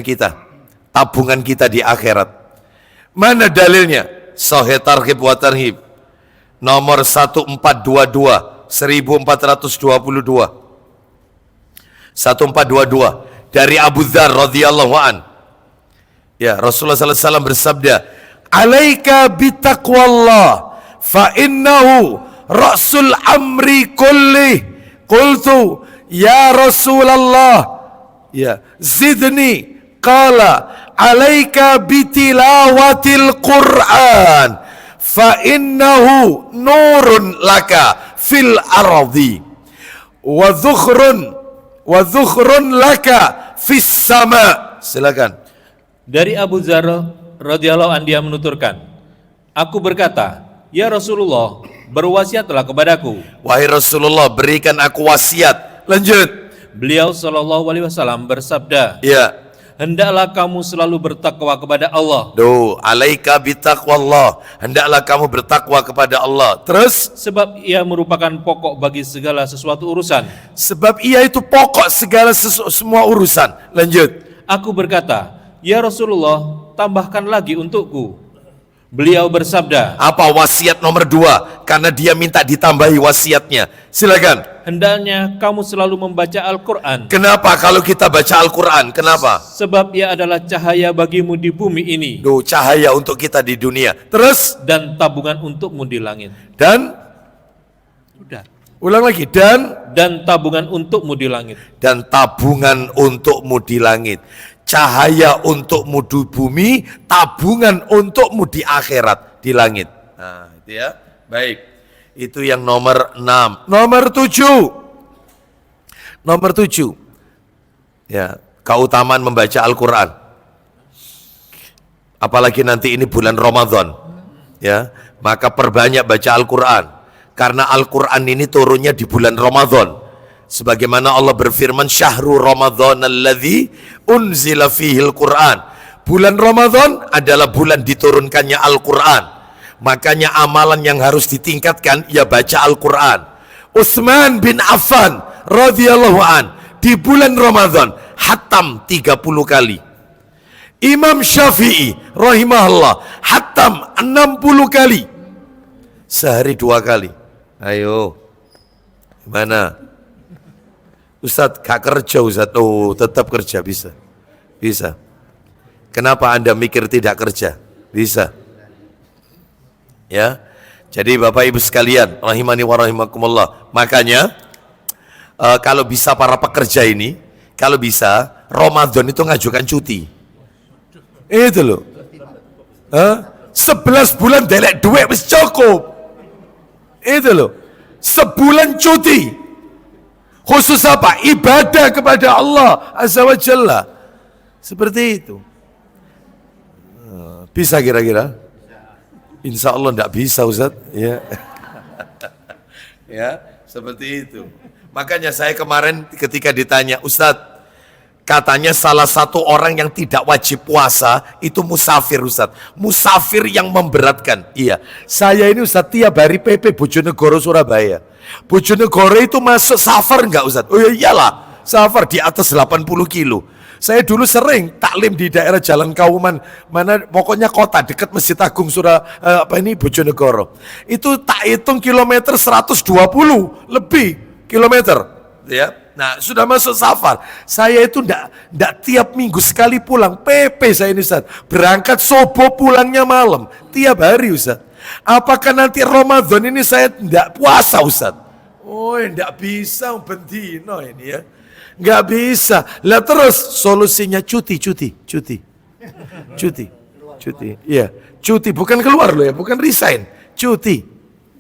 S2: kita, tabungan kita di akhirat. Mana dalilnya? Sahih Targhib wa Tarhib nomor 1422 1422 1422 dari Abu Dzar radhiyallahu an. Ya, Rasulullah sallallahu alaihi wasallam bersabda, "Alaika bitaqwallah fa innahu ra'sul amri kulli." Qultu, "Ya Rasulullah, ya, zidni." Qala, "Alaika bitilawatil Qur'an fa innahu nurun laka fil ardi wa dhukhrun laka fis sama." Silakan.
S3: Dari Abu Dzar radhiyallahu anhu dia menuturkan, aku berkata, "Ya Rasulullah, berwasiatlah kepadaku."
S2: Wahai Rasulullah, berikan aku wasiat. Lanjut.
S3: Beliau sallallahu alaihi wasallam bersabda,
S2: Ya.
S3: hendaklah kamu selalu bertakwa kepada Allah.
S2: Alaika bitaqwallah. Hendaklah kamu bertakwa kepada Allah. Terus,
S3: Sebab ia merupakan pokok bagi segala sesuatu urusan.
S2: sebab ia itu pokok segala semua urusan. Lanjut.
S3: Aku berkata, "Ya Rasulullah, tambahkan lagi untukku." Beliau bersabda,
S2: Apa wasiat nomor 2? Karena dia minta ditambahi wasiatnya. Silakan.
S3: hendaknya kamu selalu membaca Al-Quran.
S2: Kenapa kalau kita baca Al-Quran? Kenapa?
S3: Sebab ia adalah cahaya bagimu di bumi ini
S2: Cahaya untuk kita di dunia. Terus,
S3: dan tabungan untukmu di langit.
S2: dan
S3: Udah.
S2: ulang lagi.
S3: Dan tabungan untukmu di langit.
S2: Dan tabungan untukmu di langit. Cahaya untukmu di bumi, tabungan untukmu di akhirat, di langit. Nah, itu ya. Baik. Itu yang nomor 6. Nomor 7. Nomor 7. Ya, keutamaan membaca Al-Qur'an. Apalagi nanti ini bulan Ramadan. Ya, maka perbanyak baca Al-Qur'an. Karena Al-Qur'an ini turunnya di bulan Ramadan. Sebagaimana Allah berfirman, "Syahrul Ramadan alladzi unzila fihil Qur'an." Bulan Ramadan adalah bulan diturunkannya Al-Qur'an. Makanya amalan yang harus ditingkatkan ya baca Al-Qur'an. Utsman bin Affan radhiyallahu an di bulan Ramadan hatam 30 kali. Imam Syafi'i rahimahullah hatam 60 kali. Sehari 2 kali. Ayo. Gimana? Ustadz, gak kerja Ustadz. Oh, tetap kerja, bisa. Bisa. Kenapa Anda mikir tidak kerja? Bisa. Ya. Jadi Bapak Ibu sekalian, rahimani wa rahimakumullah. Makanya kalau bisa para pekerja ini, kalau bisa Ramadan itu ngajukan cuti. Itu loh. Hah? 11 bulan delek duit wis cukup. Itu loh. Sebulan cuti. Khusus apa? Ibadah kepada Allah Azza wa Jalla. Seperti itu. Bisa kira-kira? Insya Allah tidak bisa Ustaz. Ya. Ya, seperti itu. Makanya saya kemarin ketika ditanya, Ustaz, katanya salah satu orang yang tidak wajib puasa itu musafir Ustaz. Musafir yang memberatkan. Iya. Saya ini Ustaz tiap hari PP Bojonegoro Surabaya. Bojonegoro itu masuk safar enggak Ustaz? Oh iyalah, safar di atas 80 kilo. Saya dulu sering taklim di daerah Jalan Kauman, mana pokoknya kota dekat Masjid Agung Bojonegoro. Itu tak hitung kilometer 120 lebih kilometer, ya. Nah, sudah masuk safar. Saya itu ndak tiap minggu sekali pulang. PP saya ini Ustaz. Berangkat subuh pulangnya malam. Tiap hari Ustaz. Apakah nanti Ramadan ini saya ndak puasa Ustaz? Oh, ndak bisa bendino ini ya. Nggak bisa. Lah terus solusinya cuti. Iya, cuti bukan keluar loh ya, bukan resign. Cuti.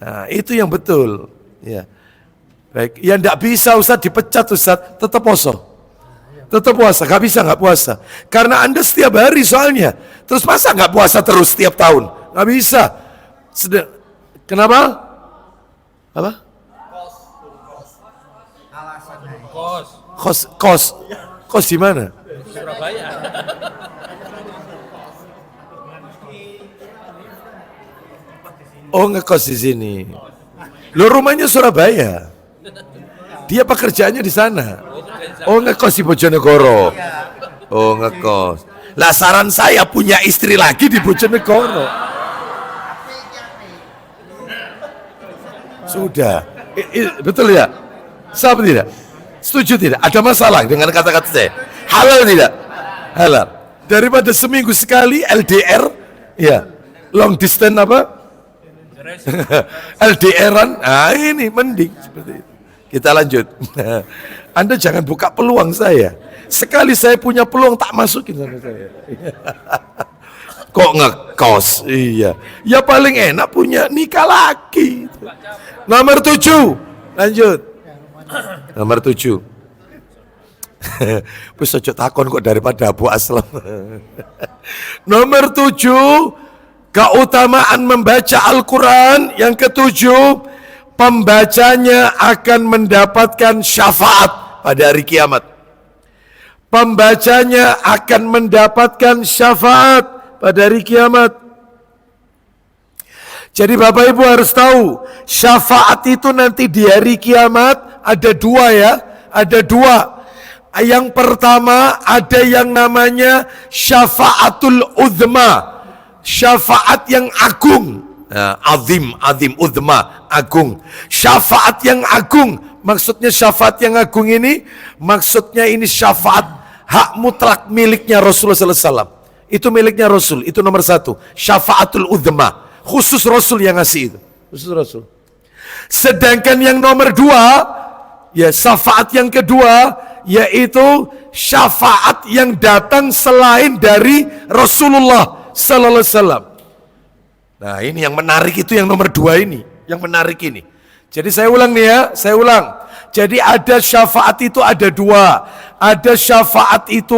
S2: Nah, itu yang betul. Ya. Baik, yang enggak bisa Ustaz dipecat Ustaz, tetap puasa. Tetap puasa, nggak puasa. Karena Anda setiap hari soalnya. Terus masa nggak puasa terus setiap tahun? Nggak bisa. Kenapa? Apa? Kos di mana?
S3: Surabaya.
S2: Oh, ngekos di sini. Lo rumahnya Surabaya. Dia pekerjaannya di sana. Oh, ngekos di Bojonegoro. Oh, ngekos. Lah saran saya punya istri lagi di Bojonegoro. Sudah. Betul ya? Siapa tidak? Setuju tidak? Ada masalah dengan kata-kata saya? Halal tidak? Halal. Daripada seminggu sekali LDR, ya, long distance apa? LDR-an, nah ini mending seperti itu. Kita lanjut. Anda jangan buka peluang saya. Sekali saya punya peluang tak masukin sama saya. Kok ngekos? Iya. Ya paling enak punya nikah lagi. Nomor 7. Lanjut. Nomor 7. Wis aja takon kok daripada Abu Aslam. Nomor 7, keutamaan membaca Al-Quran. Yang ke-7, pembacanya akan mendapatkan syafaat pada hari kiamat. Pembacanya akan mendapatkan syafaat pada hari kiamat. Jadi Bapak Ibu harus tahu, syafaat itu nanti di hari kiamat ada dua ya, ada dua. Yang pertama ada yang namanya syafaatul uzma, syafaat yang agung. Nah, azim, uzma, agung. Syafaat yang agung, maksudnya syafaat yang agung ini, maksudnya ini syafaat hak mutlak miliknya Rasulullah SAW. Itu miliknya Rasul, itu nomor 1. Syafaatul uzma, khusus Rasul yang ngasih itu, khusus Rasul. Sedangkan yang nomor 2, ya syafaat yang kedua, yaitu syafaat yang datang selain dari Rasulullah Sallallahu Alaihi Wasallam. Nah ini yang menarik, itu yang nomor 2 ini, yang menarik ini. Jadi saya ulang nih ya, saya ulang. Jadi ada syafaat itu ada 2. Ada syafaat itu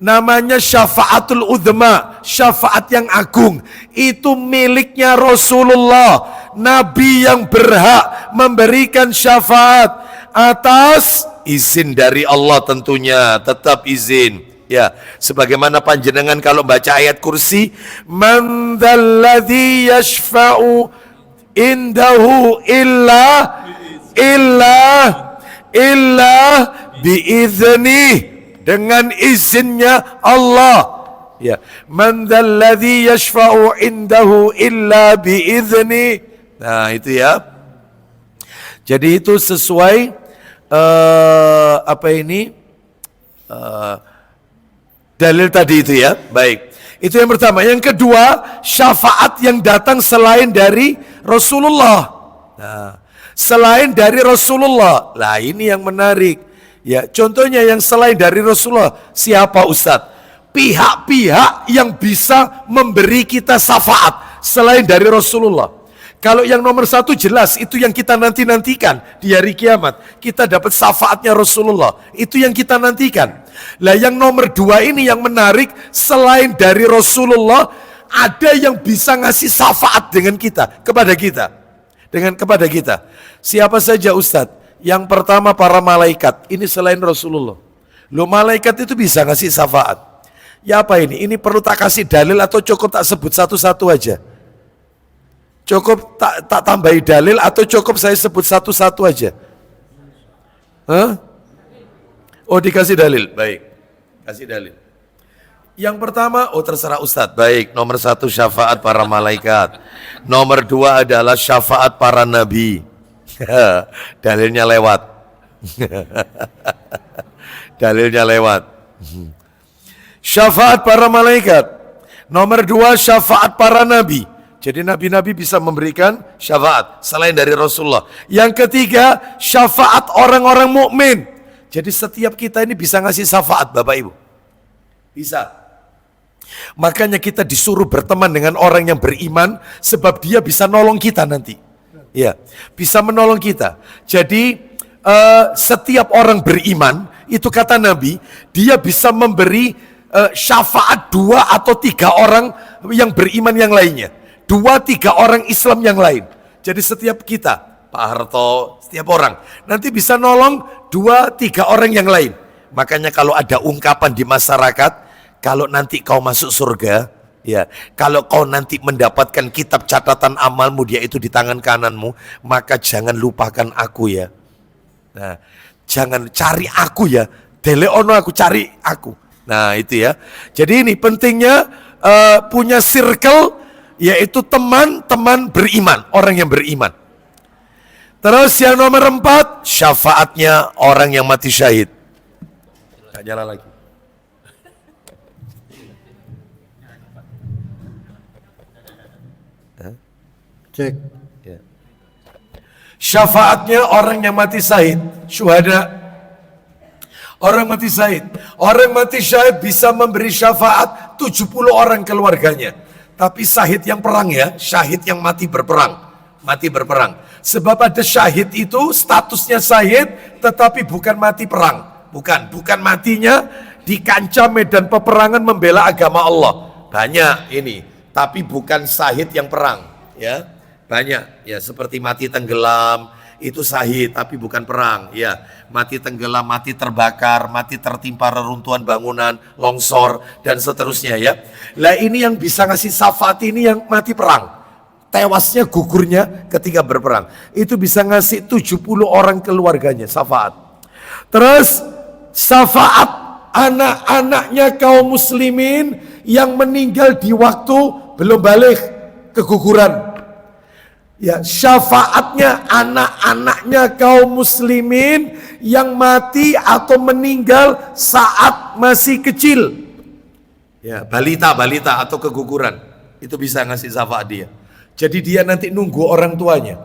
S2: namanya syafaatul uzma, syafaat yang agung. Itu miliknya Rasulullah, Nabi yang berhak memberikan syafaat atas izin dari Allah tentunya, tetap izin. Ya, sebagaimana panjenengan kalau baca ayat kursi, man dzalladzi yashfa'u indahu illa biizni, dengan izinnya Allah. Ya, man dzalladzi yashfa'u indahu illa biizni. Nah, itu ya. Jadi itu sesuai dalil tadi itu ya. Baik. Itu yang pertama. Yang kedua, syafaat yang datang selain dari Rasulullah. Nah, selain dari Rasulullah. Lah ini yang menarik. Ya, contohnya yang selain dari Rasulullah siapa Ustadz? pihak-pihak yang bisa memberi kita syafaat selain dari Rasulullah. Kalau yang nomor satu jelas, itu yang kita nanti-nantikan di hari kiamat. Kita dapat syafaatnya Rasulullah, itu yang kita nantikan. Lah yang nomor dua ini yang menarik, selain dari Rasulullah, ada yang bisa ngasih syafaat dengan kita, kepada kita. Kepada kita. Siapa saja Ustadz? Yang pertama para malaikat, ini selain Rasulullah. Loh, malaikat itu bisa ngasih syafaat. Ya apa ini? Ini perlu tak kasih dalil atau cukup tak sebut satu-satu aja? Cukup tak tambahi dalil atau cukup saya sebut satu-satu aja? Hah? Oh, dikasih dalil. Baik. Kasih dalil. Yang pertama, oh terserah Ustadz. Baik, nomor satu syafaat para malaikat. Nomor dua adalah syafaat para nabi. Dalilnya lewat. Dalilnya lewat. Syafaat para malaikat. Nomor dua syafaat para nabi. Jadi nabi-nabi bisa memberikan syafaat selain dari Rasulullah. Yang ketiga, syafaat orang-orang mukmin. Jadi setiap kita ini bisa ngasih syafaat, Bapak Ibu. Bisa. Makanya kita disuruh berteman dengan orang yang beriman sebab dia bisa nolong kita nanti. Ya, bisa menolong kita. Jadi setiap orang beriman, itu kata Nabi, dia bisa memberi syafaat 2 atau 3 orang yang beriman yang lainnya. 2-3 orang Islam yang lain. Jadi setiap kita, Pak Harto, setiap orang nanti bisa nolong 2-3 orang yang lain. Makanya kalau ada ungkapan di masyarakat, kalau nanti kau masuk surga, ya, kalau kau nanti mendapatkan kitab catatan amalmu, dia itu di tangan kananmu, maka jangan lupakan aku ya. Nah, jangan cari aku ya, deleono aku, cari aku. Nah itu ya. Jadi ini pentingnya punya circle, yaitu teman-teman beriman, orang yang beriman. Terus yang nomor 4, syafaatnya orang yang mati syahid. Nggak nyala lagi.
S4: Cek.
S2: Ya. Syafaatnya orang yang mati syahid, syuhada. Orang mati syahid. Orang mati syahid bisa memberi syafaat 70 orang keluarganya. Tapi syahid yang perang ya, syahid yang mati berperang. Mati berperang. Sebab ada syahid itu statusnya syahid tetapi bukan mati perang. Bukan matinya di kancah medan peperangan membela agama Allah. Banyak ini, tapi bukan syahid yang perang, ya. Banyak ya, seperti mati tenggelam, itu syahid tapi bukan perang, ya. Mati tenggelam, mati terbakar, mati tertimpa reruntuhan bangunan, longsor dan seterusnya ya. Lah ini yang bisa ngasih syafaat ini yang mati perang. Tewasnya gugurnya ketika berperang. Itu bisa ngasih 70 orang keluarganya syafaat. Terus syafaat anak-anaknya kaum muslimin yang meninggal di waktu belum balik, keguguran. Ya, syafaatnya anak-anaknya kaum muslimin yang mati atau meninggal saat masih kecil. Ya, balita atau keguguran. Itu bisa ngasih syafaat dia. Jadi dia nanti nunggu orang tuanya.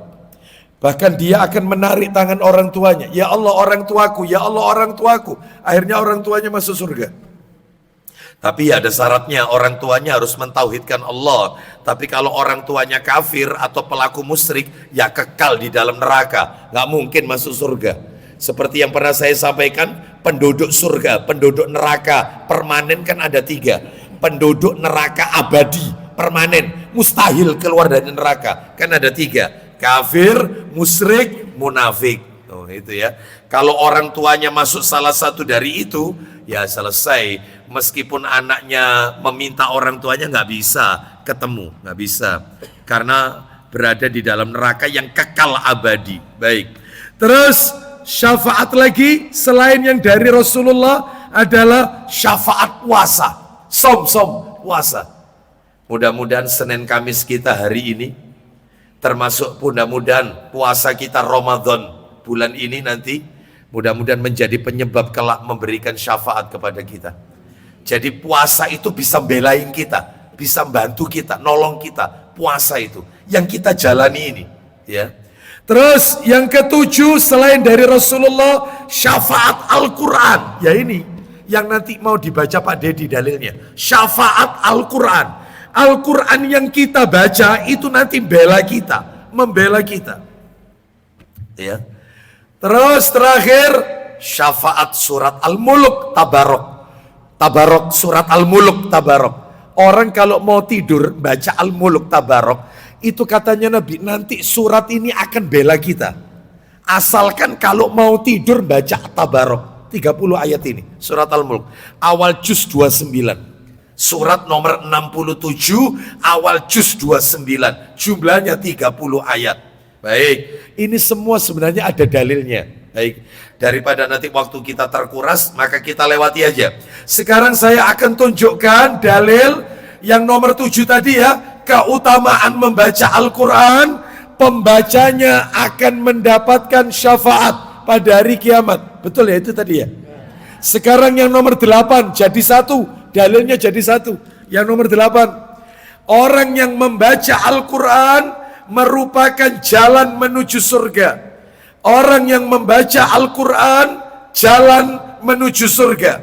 S2: Bahkan dia akan menarik tangan orang tuanya. Ya Allah orang tuaku, ya Allah orang tuaku. Akhirnya orang tuanya masuk surga. Tapi ada syaratnya, orang tuanya harus mentauhidkan Allah. Tapi kalau orang tuanya kafir atau pelaku musyrik, ya kekal di dalam neraka. Gak mungkin masuk surga. Seperti yang pernah saya sampaikan, penduduk surga, penduduk neraka permanen kan ada 3. Penduduk neraka abadi, permanen, mustahil keluar dari neraka. Kan ada 3, kafir, musyrik, munafik. Oh itu ya. Kalau orang tuanya masuk salah satu dari itu, ya selesai. Meskipun anaknya meminta orang tuanya nggak bisa ketemu, nggak bisa, karena berada di dalam neraka yang kekal abadi. Baik. Terus syafaat lagi selain yang dari Rasulullah adalah syafaat puasa, som puasa. Mudah-mudahan Senin Kamis kita hari ini, termasuk mudah-mudahan puasa kita Ramadan bulan ini nanti, mudah-mudahan menjadi penyebab kelak memberikan syafaat kepada kita. Jadi puasa itu bisa belain kita, bisa bantu kita, nolong kita. Puasa itu yang kita jalani ini, ya. Terus yang ketujuh selain dari Rasulullah, syafaat Al-Quran. Ya ini yang nanti mau dibaca Pak Dedi dalilnya. Syafaat Al-Quran. Al-Quran yang kita baca itu nanti bela kita, membela kita. Ya. Terus terakhir syafaat surat Al-Muluk Tabarok. Tabarok surat Al-Muluk Tabarok. Orang kalau mau tidur baca Al-Muluk Tabarok, itu katanya Nabi nanti surat ini akan bela kita. Asalkan kalau mau tidur baca Tabarok. 30 ayat ini surat Al-Mulk awal juz 29, surat nomor 67 awal juz 29, jumlahnya 30 ayat. Baik, ini semua sebenarnya ada dalilnya. Baik, daripada nanti waktu kita terkuras, maka kita lewati aja. Sekarang saya akan tunjukkan dalil yang nomor 7 tadi ya, keutamaan membaca Al-Quran. Pembacanya akan mendapatkan syafaat pada hari kiamat. Betul ya itu tadi ya. Sekarang yang nomor 8 jadi 1, dalilnya jadi 1. Yang nomor 8, orang yang membaca Al-Quran merupakan jalan menuju surga. Orang yang membaca Al-Quran jalan menuju surga.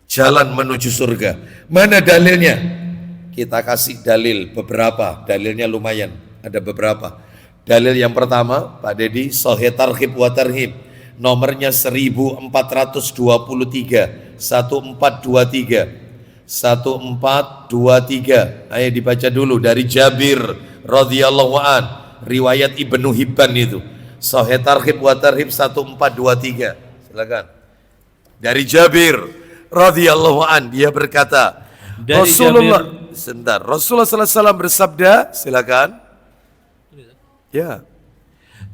S2: Jalan menuju surga. Mana dalilnya? Kita kasih dalil beberapa. Dalilnya lumayan, ada beberapa. Dalil yang pertama, Pak Dedi, Sahih Targhib wa Tarhib, nomornya 1423, 1423, 1423. Ayo dibaca dulu dari Jabir radhiyallahu an, riwayat Ibnu Hibban itu. Sahih Targhib wa Tarhib 1423. Silakan. Dari Jabir radhiyallahu an, dia berkata,
S3: Dari
S2: Rasulullah sallallahu alaihi wasallam bersabda, silakan. Ya.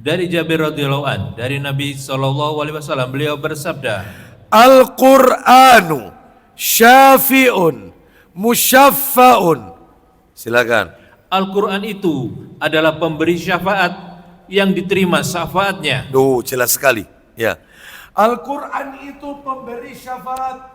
S3: Dari Jabir radhiyallahu an, dari Nabi sallallahu alaihi wasallam, beliau bersabda,
S2: Al-Qur'anu syafi'un musyaffaun. Silakan.
S3: Al-Quran itu adalah pemberi syafaat yang diterima syafaatnya.
S2: Duh, jelas sekali. Ya. Al-Quran itu pemberi syafaat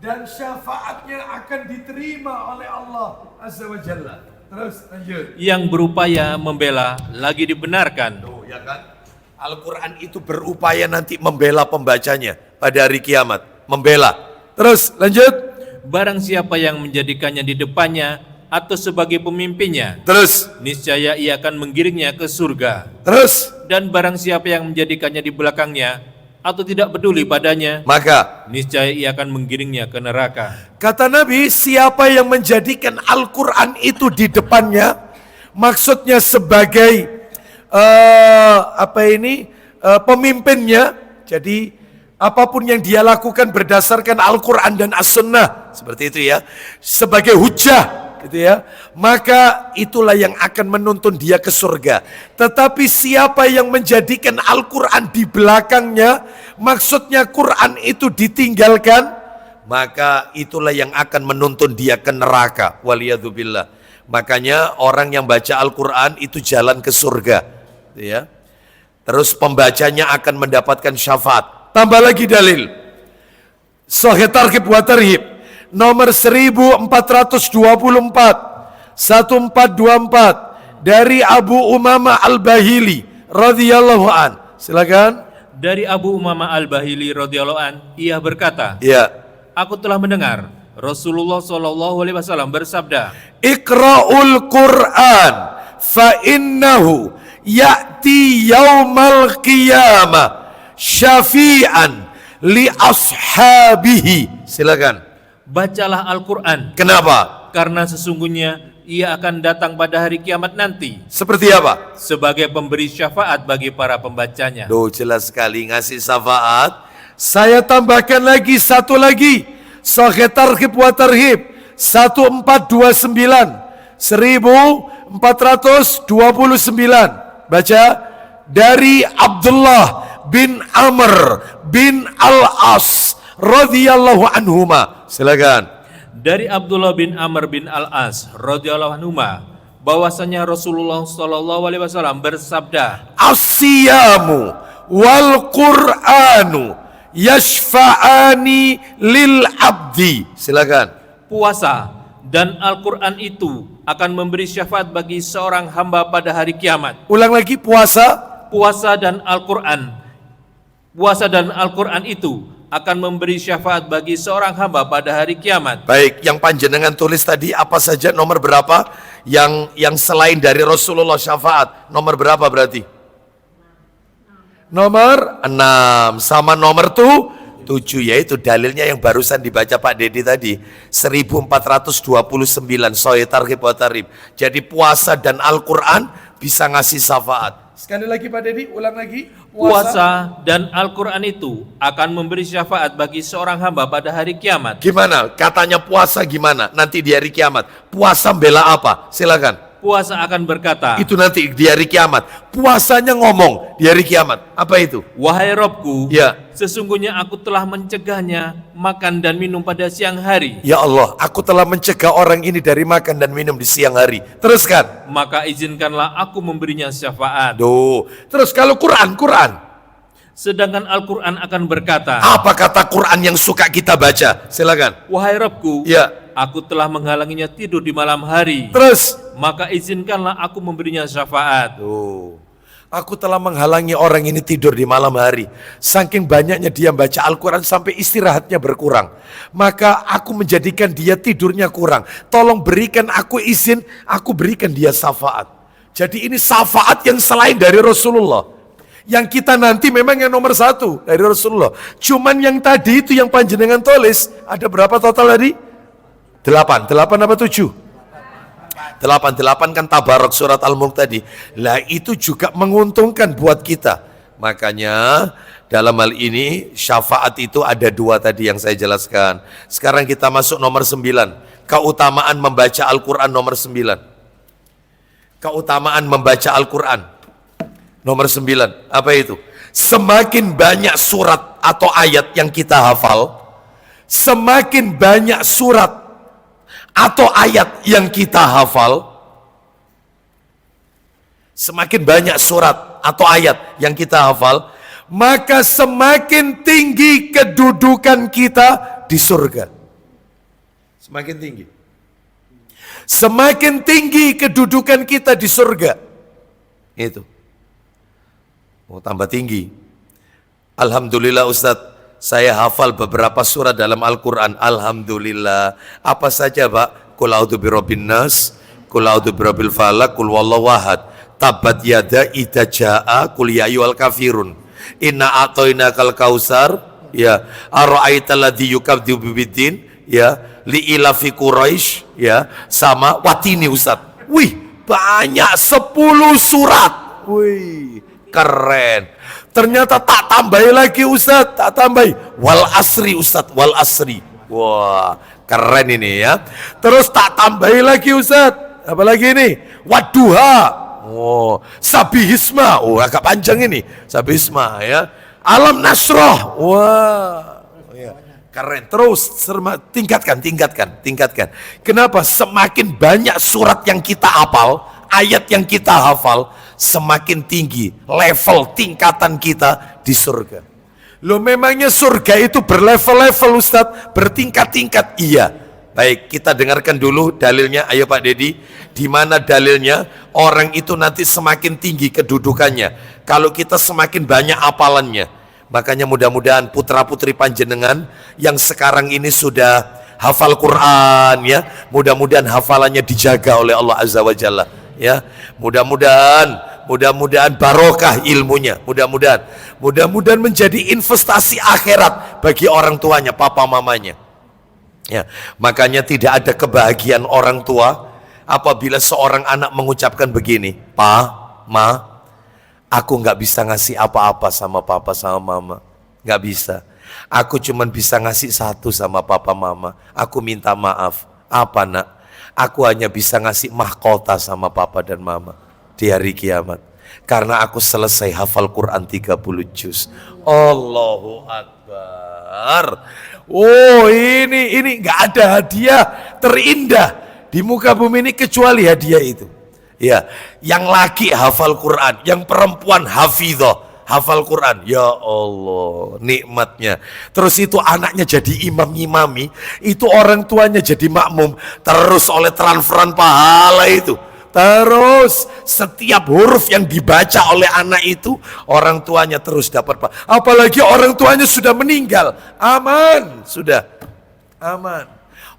S2: dan syafaatnya akan diterima oleh Allah Azza wa Jalla. Terus lanjut.
S3: Yang berupaya membela lagi dibenarkan.
S2: Tuh, ya kan? Al-Quran itu berupaya nanti membela pembacanya pada hari kiamat. Membela. Terus lanjut.
S3: Barang siapa yang menjadikannya di depannya atau sebagai pemimpinnya,
S2: Terus.
S3: niscaya ia akan menggiringnya ke surga.
S2: Terus.
S3: Dan barang siapa yang menjadikannya di belakangnya atau tidak peduli padanya,
S2: Maka
S3: niscaya ia akan menggiringnya ke neraka.
S2: kata Nabi, siapa yang menjadikan Al-Quran itu di depannya, maksudnya sebagai pemimpinnya. Jadi apapun yang dia lakukan berdasarkan Al-Quran dan As-Sunnah, seperti itu ya, sebagai hujah, gitu ya, maka itulah yang akan menuntun dia ke surga. Tetapi siapa yang menjadikan Al-Quran di belakangnya, maksudnya Quran itu ditinggalkan, maka itulah yang akan menuntun dia ke neraka. Waliyadzubillah. Makanya orang yang baca Al-Quran itu jalan ke surga, gitu ya. Terus pembacanya akan mendapatkan syafaat. Tambah lagi dalil, Sahih Targhib wa Tarhib nomor 1424, 1424, dari Abu Umamah Al-Bahili radhiyallahu an. Silakan.
S3: Dari Abu Umamah Al-Bahili radhiyallahu an, ia berkata,
S2: Ya.
S3: aku telah mendengar Rasulullah sallallahu alaihi wasallam bersabda,
S2: Iqra'ul Qur'an fa innahu ya'ti yaumal qiyamah syafi'an li ashabihi. Silakan.
S3: bacalah Al-Quran,
S2: Kenapa?
S3: karena sesungguhnya ia akan datang pada hari kiamat nanti
S2: Seperti apa?
S3: sebagai pemberi syafaat bagi para pembacanya.
S2: Duh, jelas sekali ngasih syafaat. Saya tambahkan lagi satu lagi. Sahih Targhib wa Tarhib 1429, 1429. Baca. Dari Abdullah bin Amr bin Al-As radhiyallahu anhuma. Silakan.
S3: Dari Abdullah bin Amr bin Al-As radhiyallahu anhuma, bahwasanya Rasulullah sallallahu alaihi wasallam bersabda,
S2: As-siyamu wal Qur'anu yashfa'ani lil abdi. Silakan.
S3: puasa dan Al-Quran itu akan memberi syafaat bagi seorang hamba pada hari kiamat.
S2: Ulang lagi, puasa
S3: Puasa dan Al-Quran itu akan memberi syafaat bagi seorang hamba pada hari kiamat.
S2: Baik, yang panjenengan tulis tadi apa saja, nomor berapa? Yang selain dari Rasulullah syafaat, nomor berapa berarti? Nomor 6 sama nomor 7, yaitu dalilnya yang barusan dibaca Pak Dedi tadi, 1429 Sahih Targhib wa Tarhib. Jadi puasa dan Al-Quran bisa ngasih syafaat. Sekali lagi Pak Dedi, ulang lagi.
S3: Puasa dan Al-Quran itu akan memberi syafaat bagi seorang hamba pada hari kiamat.
S2: Gimana? Katanya puasa gimana? Nanti di hari kiamat. Puasa bela apa? Silakan.
S3: Puasa akan berkata,
S2: Itu nanti di hari kiamat. Puasanya ngomong di hari kiamat. Apa itu?
S3: wahai Robku,
S2: Ya.
S3: sesungguhnya aku telah mencegahnya makan dan minum pada siang hari.
S2: Ya Allah, aku telah mencegah orang ini dari makan dan minum di siang hari. Teruskan.
S3: Maka izinkanlah aku memberinya syafaat.
S2: Duh. Terus kalau Quran.
S3: Sedangkan Al-Quran akan berkata,
S2: Apa kata Quran yang suka kita baca? Silakan.
S3: wahai Robku,
S2: Ya.
S3: aku telah menghalanginya tidur di malam hari.
S2: Terus.
S3: Maka izinkanlah aku memberinya syafaat.
S2: Tuh. Aku telah menghalangi orang ini tidur di malam hari. Saking banyaknya dia baca Al-Quran sampai istirahatnya berkurang. Maka aku menjadikan dia tidurnya kurang. Tolong berikan aku izin, aku berikan dia syafaat. Jadi ini syafaat yang selain dari Rasulullah. Yang kita nanti memang yang nomor 1 dari Rasulullah. Cuman yang tadi itu yang panjenengan tulis, ada berapa total tadi? 8 apa 7? 8 kan Tabarok surat Al-Mulk tadi. Lah itu juga menguntungkan buat kita. Makanya dalam hal ini syafaat itu ada 2 tadi yang saya jelaskan. Sekarang kita masuk nomor 9. Keutamaan membaca Al-Quran nomor 9. Keutamaan membaca Al-Quran nomor 9. Apa itu? Semakin banyak surat atau ayat yang kita hafal, semakin banyak surat atau ayat yang kita hafal, semakin banyak surat atau ayat yang kita hafal, maka semakin tinggi kedudukan kita di surga. Semakin tinggi. Semakin tinggi kedudukan kita di surga. Itu. Oh, tambah tinggi. Alhamdulillah Ustadz, saya hafal beberapa surat dalam Al-Quran. Alhamdulillah. Apa saja Pak? Qul a'udzu birabbin nas, qul a'udzu birabbil falaq, qul wallahu ahad. Tabat yada idza jaa, qul ya ayyuhal kafirun. Inna a'tainakal kausar, ya. Ara'aital ladzi yukadzibu biddin, ya. Li ilafi Quraisy, ya. Sama watini Ustaz. Wih, banyak 10 surat. Wih, keren. Ternyata tak tambahi lagi Ustaz, tak tambahi. Wal asri Ustaz, wal asri. Wah, keren ini ya. Terus tak tambahi lagi Ustaz. Apalagi ini? Wadduha. Oh, sabihisma. Oh, agak panjang ini. Sabihisma ya. Alam nasroh. Wah. Ya. Keren. Terus tingkatkan. Kenapa? Semakin banyak surat yang kita hafal, ayat yang kita hafal, semakin tinggi level tingkatan kita di surga. Loh, memangnya surga itu berlevel-level Ustadz, bertingkat-tingkat? Iya. Baik, kita dengarkan dulu dalilnya. Ayo Pak Dedi, di mana dalilnya? Orang itu nanti semakin tinggi kedudukannya kalau kita semakin banyak hafalannya. Makanya mudah-mudahan putra-putri panjenengan yang sekarang ini sudah hafal Quran ya, mudah-mudahan hafalannya dijaga oleh Allah Azza wa Jalla ya. Mudah-mudahan barokah ilmunya, mudah-mudahan menjadi investasi akhirat bagi orang tuanya, papa mamanya. Ya, makanya tidak ada kebahagiaan orang tua apabila seorang anak mengucapkan begini, "Pa, Ma, aku nggak bisa ngasih apa-apa sama papa sama mama, nggak bisa. Aku cuman bisa ngasih satu sama papa mama. Aku minta maaf. Apa nak? Aku hanya bisa ngasih mahkota sama papa dan mama di hari kiamat. Karena aku selesai hafal Quran 30 juz. Allahu Akbar. Oh, ini nggak ada hadiah terindah di muka bumi ini kecuali hadiah itu. Ya, yang laki hafal Quran, yang perempuan hafidhah, hafal Quran. Ya Allah, nikmatnya. Terus itu anaknya jadi imam-imami, itu orang tuanya jadi makmum, terus oleh transferan pahala itu Terus setiap huruf yang dibaca oleh anak itu orang tuanya terus dapat pahala. Apalagi orang tuanya sudah meninggal, aman, sudah aman.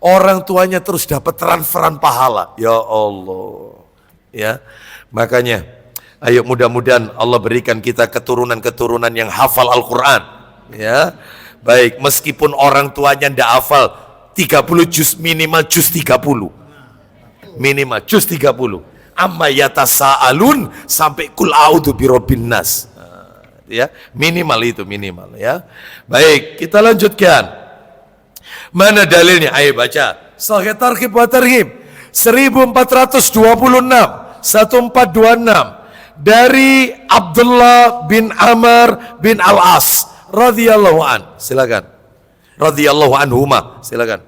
S2: Orang tuanya terus dapat transferan pahala. Ya Allah. Ya. Makanya ayo mudah-mudahan Allah berikan kita keturunan-keturunan yang hafal Al-Qur'an. Ya. Baik, meskipun orang tuanya tidak hafal 30 juz, minimal juz 30. Minimal juz 30. Amma yatasaalun sampai kul a'udzu birabbin nas. Ya, minimal itu minimal ya. Baik, kita lanjutkan. Mana dalilnya? Ayo baca. Sahih Targhib wa Tarhib 1426 1426 dari Abdullah bin Amr bin Al-As radhiyallahu an. Silakan. Radhiyallahu anhuma. Silakan.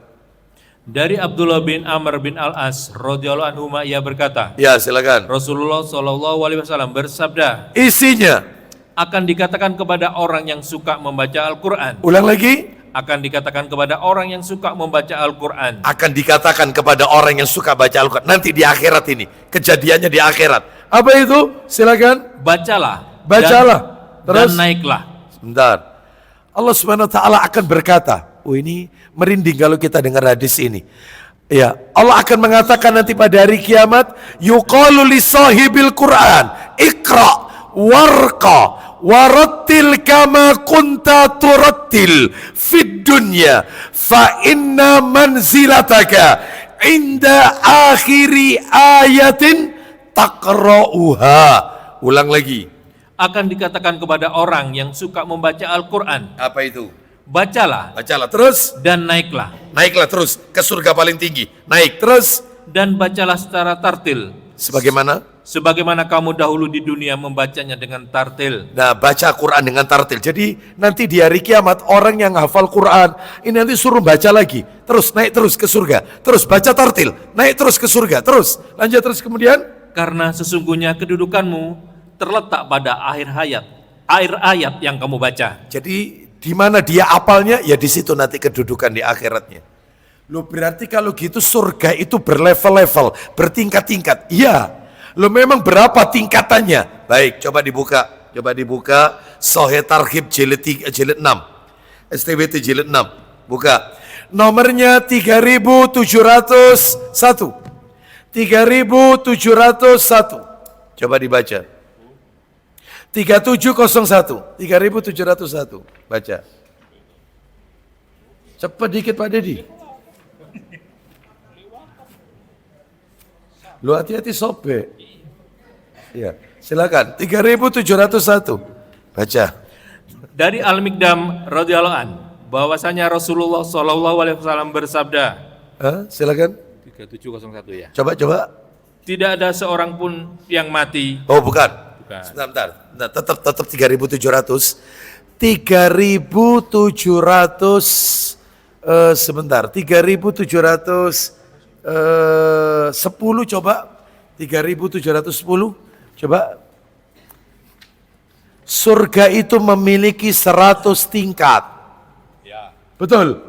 S3: Dari Abdullah bin Amr bin Al-As radhiyallahu anhu ia berkata,
S2: Ya, silakan.
S3: Rasulullah sallallahu alaihi wasallam bersabda,
S2: Isinya
S3: akan dikatakan kepada orang yang suka membaca Al-Qur'an.
S2: ulang lagi.
S3: Akan dikatakan kepada orang yang suka membaca Al-Qur'an.
S2: Akan dikatakan kepada orang yang suka baca Al-Quran. Nanti di akhirat ini. Kejadiannya di akhirat. Apa itu? Silakan.
S3: Bacalah.
S2: Bacalah.
S3: Dan naiklah.
S2: Sebentar. Allah Subhanahu wa taala akan berkata, oh ini merinding kalau kita dengar hadis ini. Ya, Allah akan mengatakan nanti pada hari kiamat, yuqalu li sahibil Quran, iqra warqa warattil kama kunta turattil fid dunya fa inna manzilataka inda akhiri ayatin taqra'uha. Ulang lagi.
S3: Akan dikatakan kepada orang yang suka membaca Al-Qur'an,
S2: Apa itu?
S3: bacalah
S2: Bacalah terus.
S3: dan naiklah.
S2: Naiklah terus ke surga paling tinggi. Naik terus.
S3: Dan bacalah secara tartil. Sebagaimana kamu dahulu di dunia membacanya dengan tartil.
S2: Nah, baca Quran dengan tartil. Jadi nanti di hari kiamat orang yang hafal Quran ini nanti suruh baca lagi. Terus naik terus ke surga. Terus baca tartil. Naik terus ke surga. Terus lanjut terus kemudian.
S3: Karena sesungguhnya kedudukanmu terletak pada akhir ayat yang kamu baca.
S2: Jadi di mana dia apalnya, ya di situ nanti kedudukan di akhiratnya. Loh berarti kalau gitu surga itu berlevel-level, bertingkat-tingkat. Iya. Loh memang berapa tingkatannya? Baik, coba dibuka Sahih Targhib jilid 6. STWT jilid 6. Buka. Nomornya 3701. 3701. Coba dibaca. 3701. 3701. Baca. Cepat dikit Pak Dedi. Lu hati-hati sobek. Ya, silakan. 3701. Baca.
S3: Dari Al-Mikdam radhiyallahu an, bahwasanya Rasulullah sallallahu alaihi wasallam bersabda.
S2: Silakan.
S3: 3701 ya.
S2: Coba.
S3: Tidak ada seorang pun yang mati.
S2: Oh, bukan.
S3: Bukan.
S2: Sebentar. Nah, tetap 3700. 3700 sebentar. 3700 10 coba. 3710 coba. Surga itu memiliki 100 tingkat.
S3: Ya.
S2: Betul?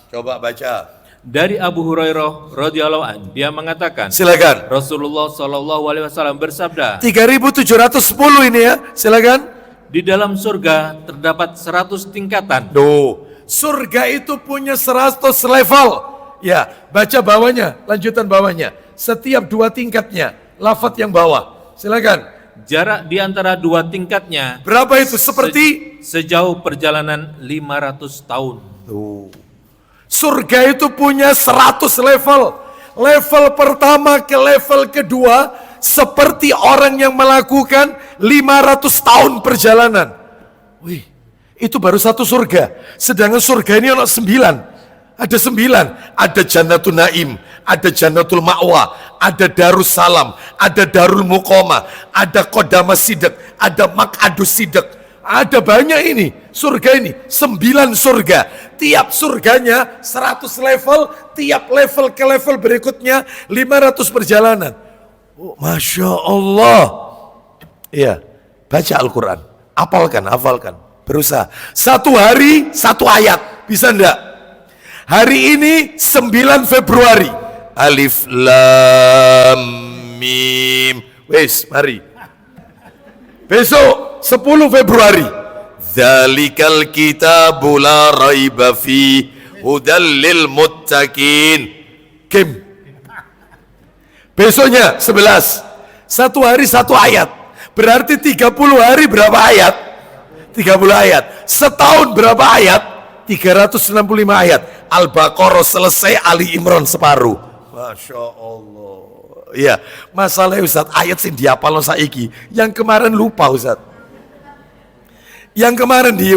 S2: Coba baca.
S3: Dari Abu Hurairah radhiyallahu an, dia mengatakan,
S2: Silakan.
S3: Rasulullah sallallahu alaihi wasallam bersabda,
S2: 3710 ini ya, silakan.
S3: di dalam surga terdapat 100 tingkatan.
S2: Surga itu punya 100 level. Ya, baca bawahnya, lanjutan bawahnya. Setiap 2 tingkatnya, lafaz yang bawah. Silakan.
S3: Jarak di antara 2 tingkatnya
S2: Berapa itu? Seperti
S3: sejauh perjalanan 500 tahun.
S2: surga itu punya 100 level. Level pertama ke level kedua seperti orang yang melakukan 500 tahun perjalanan. Wih, itu baru 1 surga. Sedangkan surga ini ada 9. Ada 9. Ada Jannatul Naim, ada Jannatul Ma'wa, ada Darussalam, ada Darul Muqamah, ada Qadamas Sidq, ada Maq'adus Sidq. Ada banyak ini, surga ini, 9 surga. Tiap surganya 100 level, tiap level ke level berikutnya 500 perjalanan. Oh, Masya Allah. Iya, baca Al-Quran, hafalkan, berusaha. 1 hari, 1 ayat, bisa enggak? Hari ini 9 Februari. Alif Lam Mim. Wes, mari. Besok 10 Februari. Dzalikal kitabu la raiba fi hudal lil muttaqin. Kim. Besoknya 11. Satu hari satu ayat. Berarti 30 hari berapa ayat? 30 ayat. Setahun berapa ayat? 365 ayat. Al-Baqarah selesai, Ali Imran separuh. Masya Allah. Iya, masalahnya Ustaz, ayat sih dihafal saiki. Yang kemarin lupa Ustaz. Yang kemarin di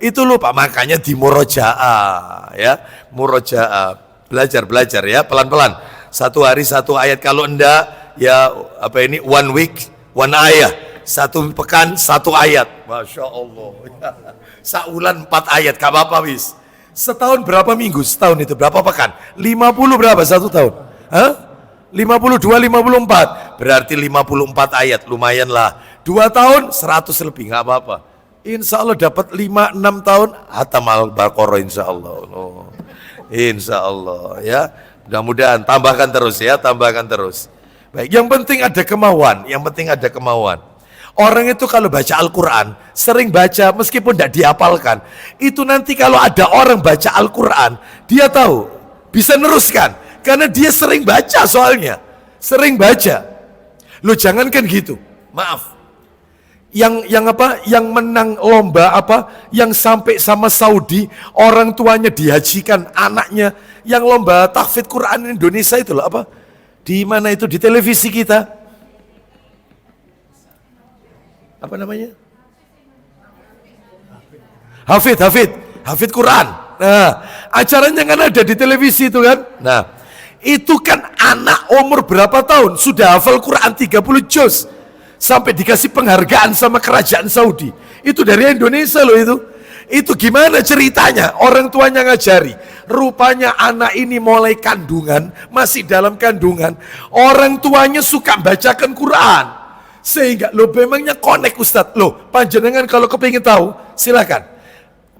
S2: itu lupa, makanya di murojaah ya. Murojaah. Belajar ya, pelan-pelan. Satu hari satu ayat, kalau enggak ya one week one ayat. Satu pekan satu ayat. Masya Allah. Saulan 4 ayat, gak apa-apa wis. Setahun berapa minggu? Setahun itu berapa pekan? 50 berapa satu tahun? Hah? 52, 54. Berarti 54 ayat, lumayan lah. 2 tahun 100 lebih, gak apa-apa. Insya Allah dapat 5-6 tahun hatam Al-Baqarah insya Allah. Oh. Insya Allah ya. Mudah-mudahan tambahkan terus ya, tambahkan terus. Baik, yang penting ada kemauan, Orang itu kalau baca Al-Quran, sering baca meskipun tidak dihafalkan, itu nanti kalau ada orang baca Al-Quran, dia tahu, bisa neruskan, karena dia sering baca soalnya, sering baca. Loh jangankan gitu, maaf. Yang menang lomba yang sampai sama Saudi, orang tuanya dihajikan, anaknya, yang lomba tahfidz Quran Indonesia itu loh di mana itu, di televisi kita, apa namanya? Hafidz Quran. Nah, acaranya kan ada di televisi itu kan. Nah, itu kan anak umur berapa tahun sudah hafal Quran 30 juz. Sampai dikasih penghargaan sama kerajaan Saudi. Itu dari Indonesia loh itu. Itu gimana ceritanya? Orang tuanya ngajari. Rupanya anak ini mulai kandungan, masih dalam kandungan. Orang tuanya suka bacakan Quran. Sehingga lo memangnya connect Ustadz. Lo panjenengan kalau kepingin tahu, silakan.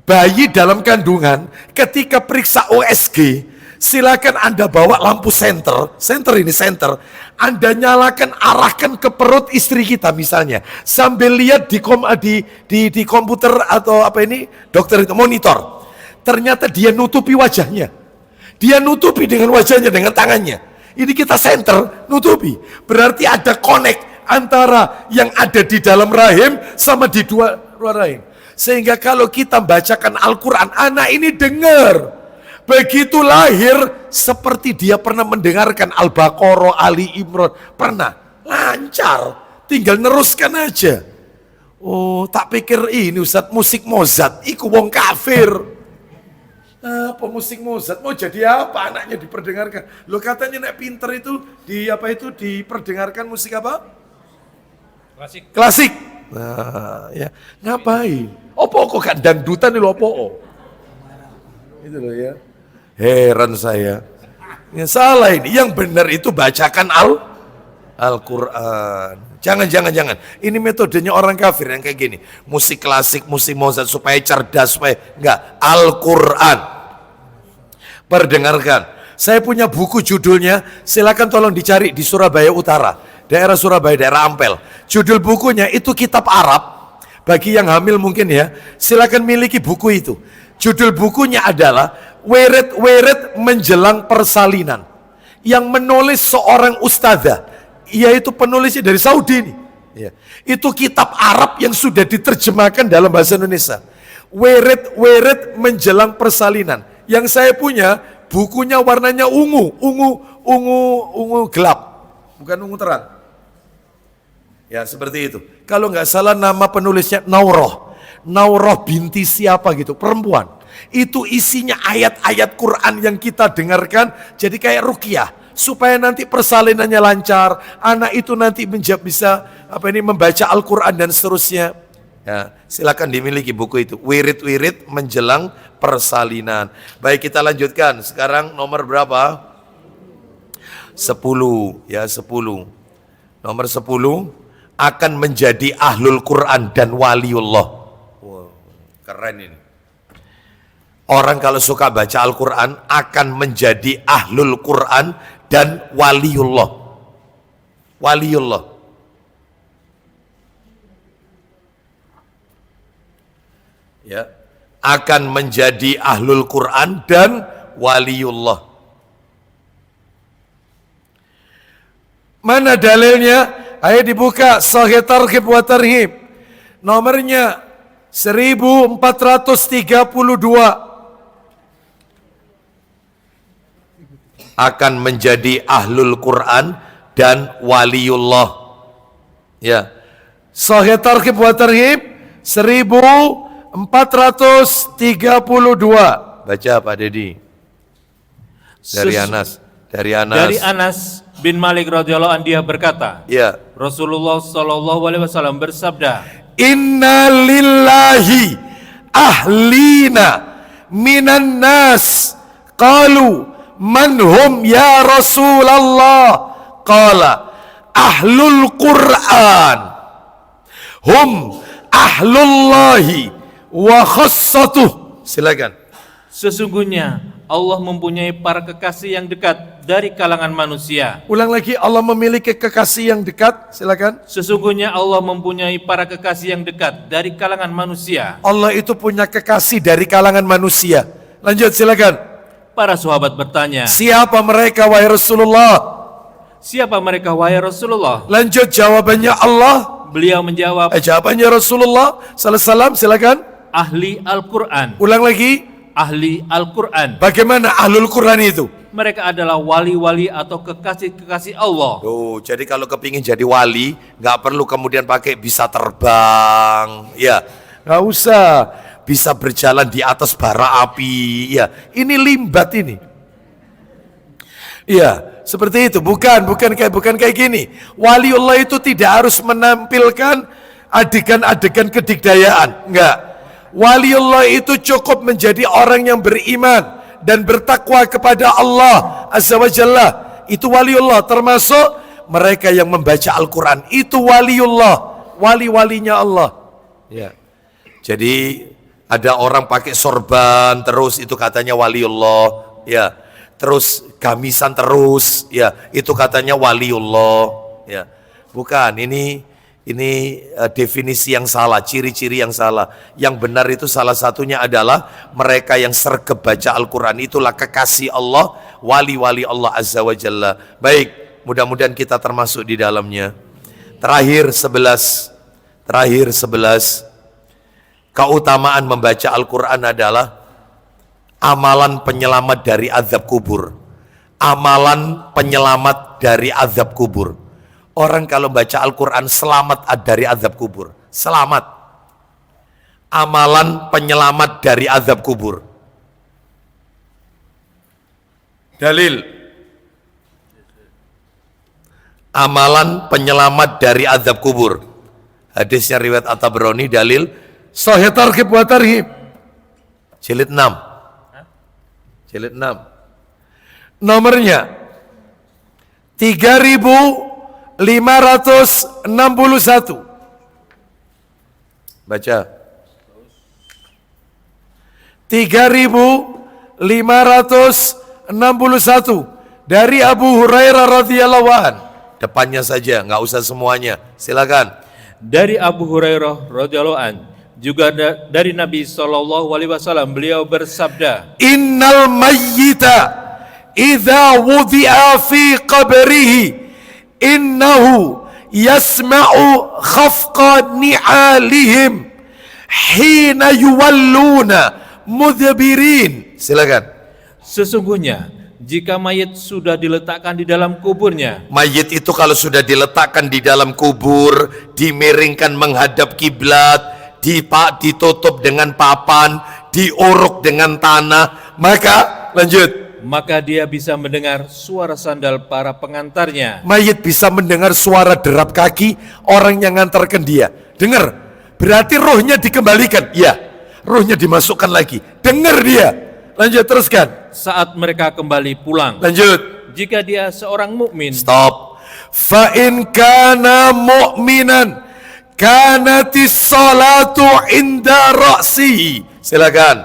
S2: Bayi dalam kandungan ketika periksa USG, silakan Anda bawa lampu senter, Anda nyalakan, arahkan ke perut istri kita misalnya, sambil lihat di komputer atau dokter itu monitor. Ternyata dia nutupi wajahnya, dengan wajahnya, dengan tangannya. Ini kita senter, nutupi. Berarti ada connect antara yang ada di dalam rahim sama di luar rahim. Sehingga kalau kita bacakan Al-Quran, anak ini dengar. Begitu lahir, seperti dia pernah mendengarkan Al-Baqarah, Ali Imran. Pernah, lancar. Tinggal neruskan aja. Oh, tak pikir ini Ustaz, musik Mozart. Iku wong kafir. Apa musik Mozart? Mau jadi apa anaknya diperdengarkan? Lo katanya nek pinter itu, diperdengarkan musik apa? Klasik. Nah, ya ngapain? Opo kok gak dangdutan lho opo? Itu loh ya. Heran saya. Yang salah ini, yang benar itu bacakan Al-Quran. Jangan. Ini metodenya orang kafir yang kayak gini. Musik klasik, musik Mozart supaya cerdas, supaya enggak. Al-Quran. Perdengarkan. Saya punya buku judulnya, silakan tolong dicari di Surabaya Utara. Daerah Surabaya, daerah Ampel. Judul bukunya itu kitab Arab. Bagi yang hamil mungkin ya, silakan miliki buku itu. Judul bukunya adalah Wirid-wirid menjelang persalinan. Yang menulis seorang ustadzah, yaitu penulisnya dari Saudi ini. Ya. Itu kitab Arab yang sudah diterjemahkan dalam bahasa Indonesia. Wirid-wirid menjelang persalinan. Yang saya punya, bukunya warnanya ungu gelap, bukan ungu terang. Ya seperti itu. Kalau nggak salah nama penulisnya Naurah binti siapa gitu, perempuan. Itu isinya ayat-ayat Quran yang kita dengarkan, jadi kayak ruqyah. Supaya nanti persalinannya lancar, anak itu nanti bisa membaca Al-Quran dan seterusnya. Ya, silakan dimiliki buku itu. Wirid-wirid menjelang persalinan. Baik, kita lanjutkan. Sekarang nomor berapa? 10. Ya, 10. Nomor 10. Akan menjadi ahlul Quran dan waliullah. Wow, keren ini. Orang kalau suka baca Al-Quran akan menjadi ahlul Quran dan waliullah. Waliullah. Ya, akan menjadi ahlul Quran dan waliullah. Mana dalilnya? Ayo dibuka Sahih Targhib wa Tarhib. Nomornya 1432. Akan menjadi ahlul Quran dan waliullah. Ya. Sahih Targhib wa Tarhib 1432. Baca Pak Dedi. Dari Anas. Dari
S3: Anas bin Malik radhiyallahu anhu dia berkata,
S2: ya.
S3: Rasulullah sallallahu alaihi wasallam bersabda,
S2: Inna lillahi ahlina minan nas. Qalu man hum ya Rasulullah? Qala ahlul Quran hum ahlullahi wa khassatuh. Silakan.
S3: sesungguhnya Allah mempunyai para kekasih yang dekat dari kalangan manusia.
S2: Ulang lagi, Allah memiliki kekasih yang dekat. Silakan.
S3: Sesungguhnya Allah mempunyai para kekasih yang dekat dari kalangan manusia.
S2: Allah itu punya kekasih dari kalangan manusia. Lanjut, silakan.
S3: Para sahabat bertanya,
S2: Siapa mereka wahai Rasulullah?
S3: siapa mereka wahai Rasulullah?
S2: Lanjut, jawabannya Allah.
S3: Beliau menjawab,
S2: Jawabannya Rasulullah sallallahu alaihi wasallam. Silakan.
S3: ahli Al-Quran.
S2: Ulang lagi.
S3: Ahli Al-Quran.
S2: Bagaimana ahlul Quran itu?
S3: Mereka adalah wali-wali atau kekasih-kekasih Allah.
S2: Tuh, jadi kalau kepingin jadi wali, nggak perlu kemudian pakai bisa terbang, ya, nggak usah. Bisa berjalan di atas bara api, ya. Ini limbat ini. Iya, seperti itu. Bukan kayak gini. Waliullah itu tidak harus menampilkan adegan-adegan kedikdayaan, enggak. Waliullah itu cukup menjadi orang yang beriman dan bertakwa kepada Allah Azza wa Jalla. Itu waliullah, termasuk mereka yang membaca Al-Quran. Itu waliullah, wali-walinya Allah. Ya. Jadi ada orang pakai sorban terus, itu katanya waliullah. Ya. Terus gamisan terus, ya, itu katanya waliullah. Ya. Bukan, ini definisi yang salah, ciri-ciri yang salah. Yang benar itu salah satunya adalah mereka yang sergap baca Al-Quran. Itulah kekasih Allah, wali-wali Allah Azza wa Jalla. Baik, mudah-mudahan kita termasuk di dalamnya. Terakhir 11. Keutamaan membaca Al-Quran adalah amalan penyelamat dari azab kubur. Amalan penyelamat dari azab kubur. Orang kalau baca Al-Quran selamat dari azab kubur. Selamat. Amalan penyelamat dari azab kubur. Dalil. Amalan penyelamat dari azab kubur. Hadisnya riwayat At-Tabrani, dalil Sahih Targhib wa Tarhib. Jilid 6. Jilid 6. Nomornya 3561. Baca. 3561 dari Abu Hurairah radhiyallahu an. Depannya saja, nggak usah semuanya. Silakan.
S3: Dari Abu Hurairah radhiyallahu an, juga dari Nabi sallallahu alaihi wasallam, beliau bersabda,
S2: Innal mayyita idza wudi'a fi qabrihi innahu yasma'u khafqa ni'alihim hina yuwalluna mudbirin. Silakan.
S3: sesungguhnya jika mayit sudah diletakkan di dalam kuburnya,
S2: Mayit itu kalau sudah diletakkan di dalam kubur, dimiringkan menghadap kiblat, ditutup dengan papan, diuruk dengan tanah, maka lanjut.
S3: maka dia bisa mendengar suara sandal para pengantarnya.
S2: Mayit bisa mendengar suara derap kaki orang yang ngantarkan dia. Dengar, berarti rohnya dikembalikan. Ya, rohnya dimasukkan lagi. Dengar dia. Lanjut, teruskan.
S3: Saat mereka kembali pulang,
S2: Lanjut.
S3: jika dia seorang mukmin,
S2: Stop. Fa in kana mu'minan kanatis salatu inda ra'sihi. Silakan.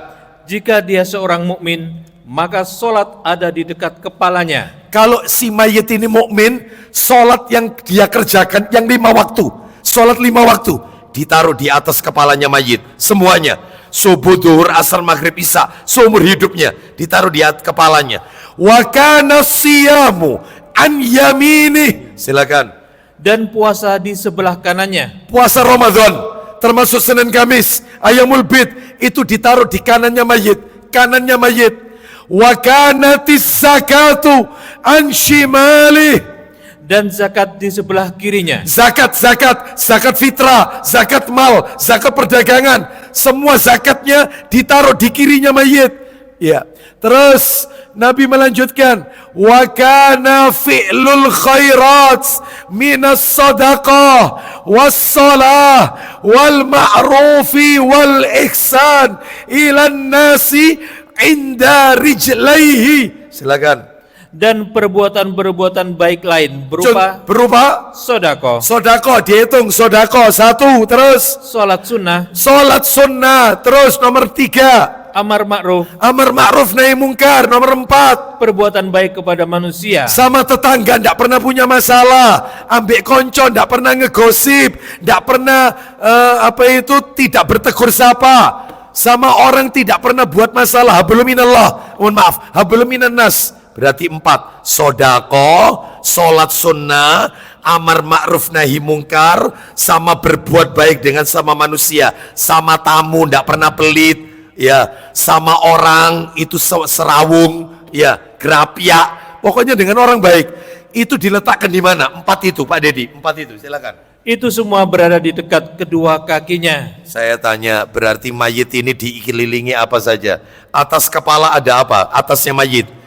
S3: jika dia seorang mukmin, maka solat ada di dekat kepalanya.
S2: kalau si mayit ini mukmin, sholat yang dia kerjakan yang 5 waktu, sholat 5 waktu, ditaruh di atas kepalanya mayit, semuanya, subuh, duhur, asar, maghrib, isya, seumur hidupnya, ditaruh di atas kepalanya. Wa kana siyamu an yaminih, silakan.
S3: Dan puasa di sebelah kanannya.
S2: Puasa Ramadan, termasuk Senin Kamis, Ayamul Bid, itu ditaruh di kanannya mayit. Wa kanatis zakatu an shimalih.
S3: Dan zakat di sebelah kirinya.
S2: Zakat fitrah, zakat mal, zakat perdagangan, semua zakatnya ditaruh di kirinya mayit. Ya. Terus Nabi melanjutkan, wa kana fi'lul khairat minas sadaqah was salah wal ma'rufi wal ihsan ilan nasi inda rijlaihi. Silakan.
S3: Dan perbuatan-perbuatan baik lain berupa sodako,
S2: dihitung sodako 1, terus sholat sunnah, terus nomor 3
S3: amar ma'ruf
S2: nahi mungkar, nomor 4
S3: perbuatan baik kepada manusia,
S2: sama tetangga ndak pernah punya masalah, ambek konco ndak pernah ngegosip, ndak pernah tidak bertegur sapa, sama orang tidak pernah buat masalah, hablum minallah, hablum minan nas. Berarti 4, sodako, sholat sunnah, amar ma'ruf nahi mungkar, sama berbuat baik dengan sama manusia, sama tamu ndak pernah pelit, ya, sama orang itu serawung, ya, grapya, pokoknya dengan orang baik. Itu diletakkan di mana? 4 itu, Pak Dedi, 4 itu, silakan.
S3: Itu semua berada di dekat kedua kakinya.
S2: Saya tanya, berarti mayit ini dikelilingi apa saja? Atas kepala ada apa? Atasnya mayit.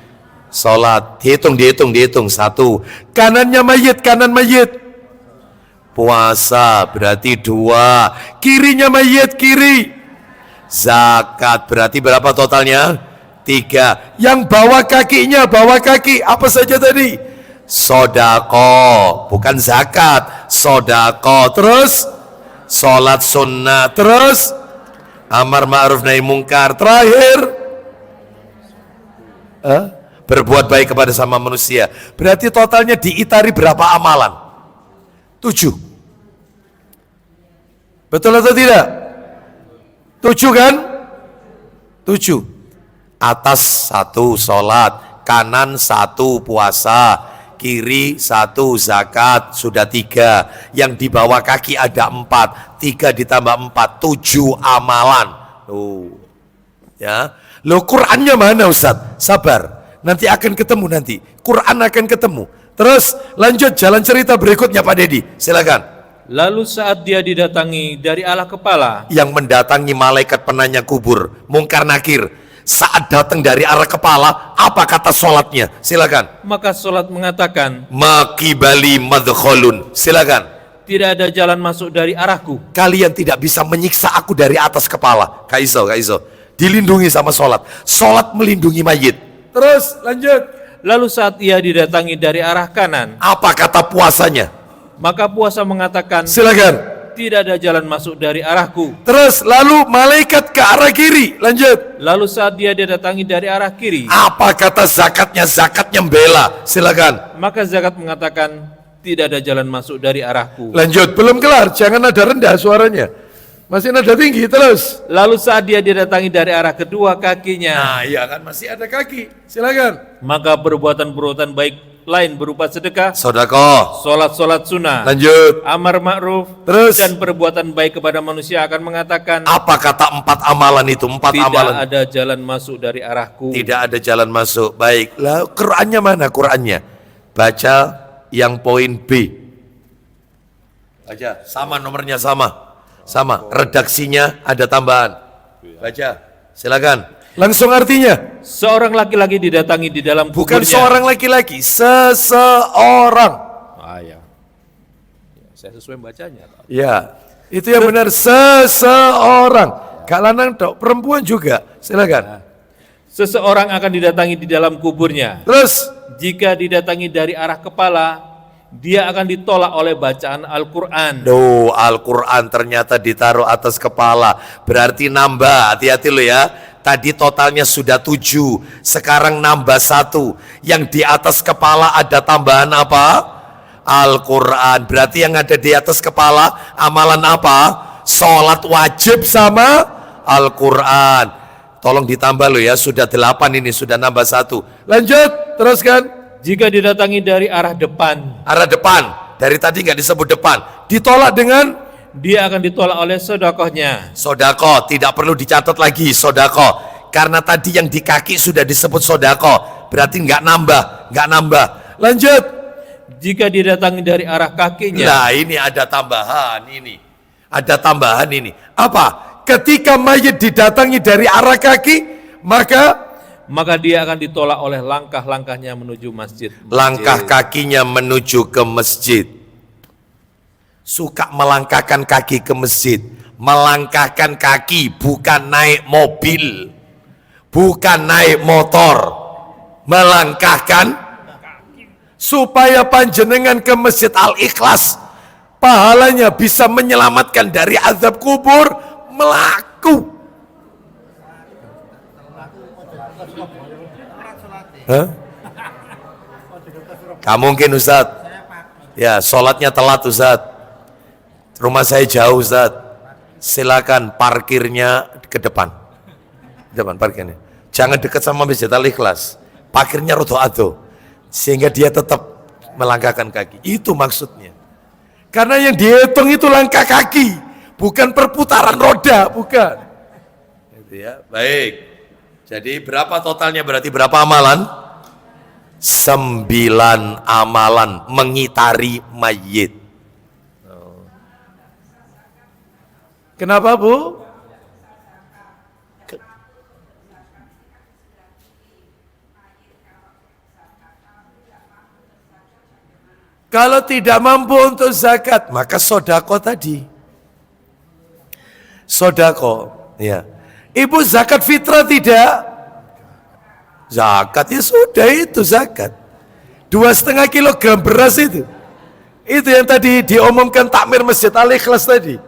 S2: Sholat, dihitung 1. Kanannya mayit, kanan mayit. Puasa berarti 2. Kirinya mayit, kiri. Zakat berarti berapa totalnya? 3. Yang bawah kakinya, bawah kaki apa saja tadi? Sodako, bukan zakat. Sodako, terus sholat sunnah, terus amar ma'ruf nahi mungkar, terakhir berbuat baik kepada sama manusia. Berarti totalnya diitari berapa amalan? 7. Betul atau tidak? 7 kan? 7. Atas 1 sholat, kanan 1 puasa, kiri 1 zakat, sudah 3. Yang di bawah kaki ada 4. 3 ditambah 4, 7 amalan. Ya. Loh, Qur'annya mana Ustaz? Sabar. Nanti akan ketemu nanti. Quran akan ketemu. Terus lanjut jalan cerita berikutnya Pak Dedi. Silakan.
S3: Lalu saat dia didatangi dari arah kepala.
S2: Yang mendatangi malaikat penanya kubur, Mungkar Nakir. Saat datang dari arah kepala, apa kata sholatnya? Silakan.
S3: Maka sholat mengatakan,
S2: Makibali madkholun. Silakan.
S3: Tidak ada jalan masuk dari arahku.
S2: Kalian tidak bisa menyiksa aku dari atas kepala. Kak Izo. Dilindungi sama sholat. Sholat melindungi mayit. Terus lanjut.
S3: Lalu saat ia didatangi dari arah kanan,
S2: apa kata puasanya?
S3: Maka puasa mengatakan,
S2: silakan.
S3: Tidak ada jalan masuk dari arahku.
S2: Terus lalu malaikat ke arah kiri. Lanjut.
S3: Lalu saat dia didatangi dari arah kiri,
S2: apa kata zakatnya? Zakatnya membela. Silakan.
S3: Maka zakat mengatakan, tidak ada jalan masuk dari arahku.
S2: Lanjut. Belum kelar. Jangan nada rendah suaranya. Masih nada tinggi terus.
S3: Lalu saat dia didatangi dari arah kedua kakinya.
S2: Nah, iya kan masih ada kaki. Silakan.
S3: Maka perbuatan-perbuatan baik lain berupa sedekah,
S2: sedekah,
S3: sholat sunnah,
S2: lanjut,
S3: amar ma'ruf,
S2: terus,
S3: dan perbuatan baik kepada manusia akan mengatakan,
S2: apa kata 4 amalan itu? 4 amalan.
S3: Tidak ada jalan masuk dari arahku.
S2: Tidak ada jalan masuk. Baik. Lah Qur'annya mana Qur'annya? Baca yang poin B. Baca. Sama nomornya sama. Redaksinya ada tambahan. Baca. Silakan. Langsung artinya.
S3: Seorang laki-laki didatangi di dalam kuburnya.
S2: Bukan seorang laki-laki, seseorang.
S3: Ya. Saya sesuai bacanya.
S2: Ya, itu yang benar, seseorang. Gak lanang dok, perempuan juga. Silakan.
S3: Seseorang akan didatangi di dalam kuburnya.
S2: Terus,
S3: jika didatangi dari arah kepala, dia akan ditolak oleh bacaan Al-Quran.
S2: Al-Quran ternyata ditaruh atas kepala. Berarti nambah, hati-hati lo ya. Tadi totalnya sudah 7, sekarang nambah 1. Yang di atas kepala ada tambahan apa? Al-Quran. Berarti yang ada di atas kepala amalan apa? Sholat wajib sama Al-Quran. Tolong ditambah loh ya, sudah 8 ini, sudah nambah 1. Lanjut, teruskan.
S3: Jika didatangi dari arah depan,
S2: Arah depan, dari tadi nggak disebut depan. Ditolak dengan
S3: dia akan ditolak oleh sedekahnya.
S2: sodako, tidak perlu dicatat lagi sodako. Karena tadi yang di kaki sudah disebut sodako, berarti nggak nambah. Lanjut.
S3: Jika didatangi dari arah kakinya,
S2: Nah ini ada tambahan ini. Ada tambahan ini. Apa? Ketika mayit didatangi dari arah kaki, maka
S3: dia akan ditolak oleh langkah-langkahnya menuju masjid.
S2: langkah kakinya menuju ke masjid. Suka melangkahkan kaki ke masjid. Melangkahkan kaki, bukan naik mobil, bukan naik motor. Melangkahkan supaya panjenengan ke Masjid Al-Ikhlas, pahalanya bisa menyelamatkan dari azab kubur. Melaku. Hah? Gak mungkin Ustaz. Ya, sholatnya telat Ustaz. Rumah saya jauh Ustaz. Silakan parkirnya ke depan. Depan parkirnya. Jangan dekat sama Masjid Al-Ikhlas. Parkirnya rodo-ado. Sehingga dia tetap melangkahkan kaki. Itu maksudnya. Karena yang dihitung itu langkah kaki, bukan perputaran roda, bukan. Itu ya. Baik. Jadi berapa totalnya, berarti berapa amalan? 9 amalan mengitari mayit. Kenapa Bu? Kalau tidak mampu untuk zakat, maka sodako tadi. Sodako, ya. Ibu zakat fitrah tidak? Zakat ya sudah, itu zakat. 2,5 kilogram beras itu. Itu yang tadi diomongkan takmir Masjid Al-Ikhlas tadi.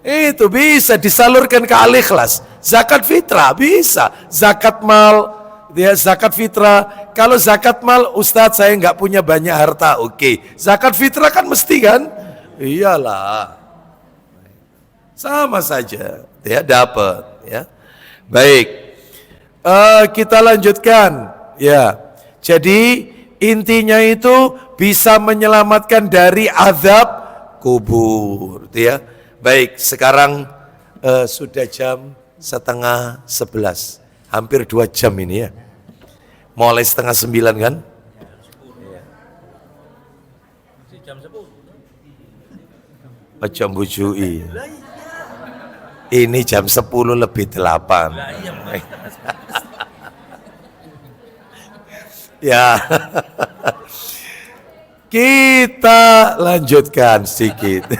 S2: Itu bisa disalurkan ke Al-Ikhlas. Zakat fitrah bisa. Zakat mal, ya, zakat fitrah. Kalau zakat mal, Ustadz saya nggak punya banyak harta, oke. Zakat fitrah kan mesti kan? Iyalah, sama saja, ya dapat, ya. Baik, kita lanjutkan, ya. Jadi intinya itu bisa menyelamatkan dari azab kubur, ya. Baik, sekarang sudah jam 10:30, hampir 2 jam ini ya. Mulai 8:30 kan? Jam bujui. Ini jam 10 lebih 8. Ya. Kita lanjutkan sedikit.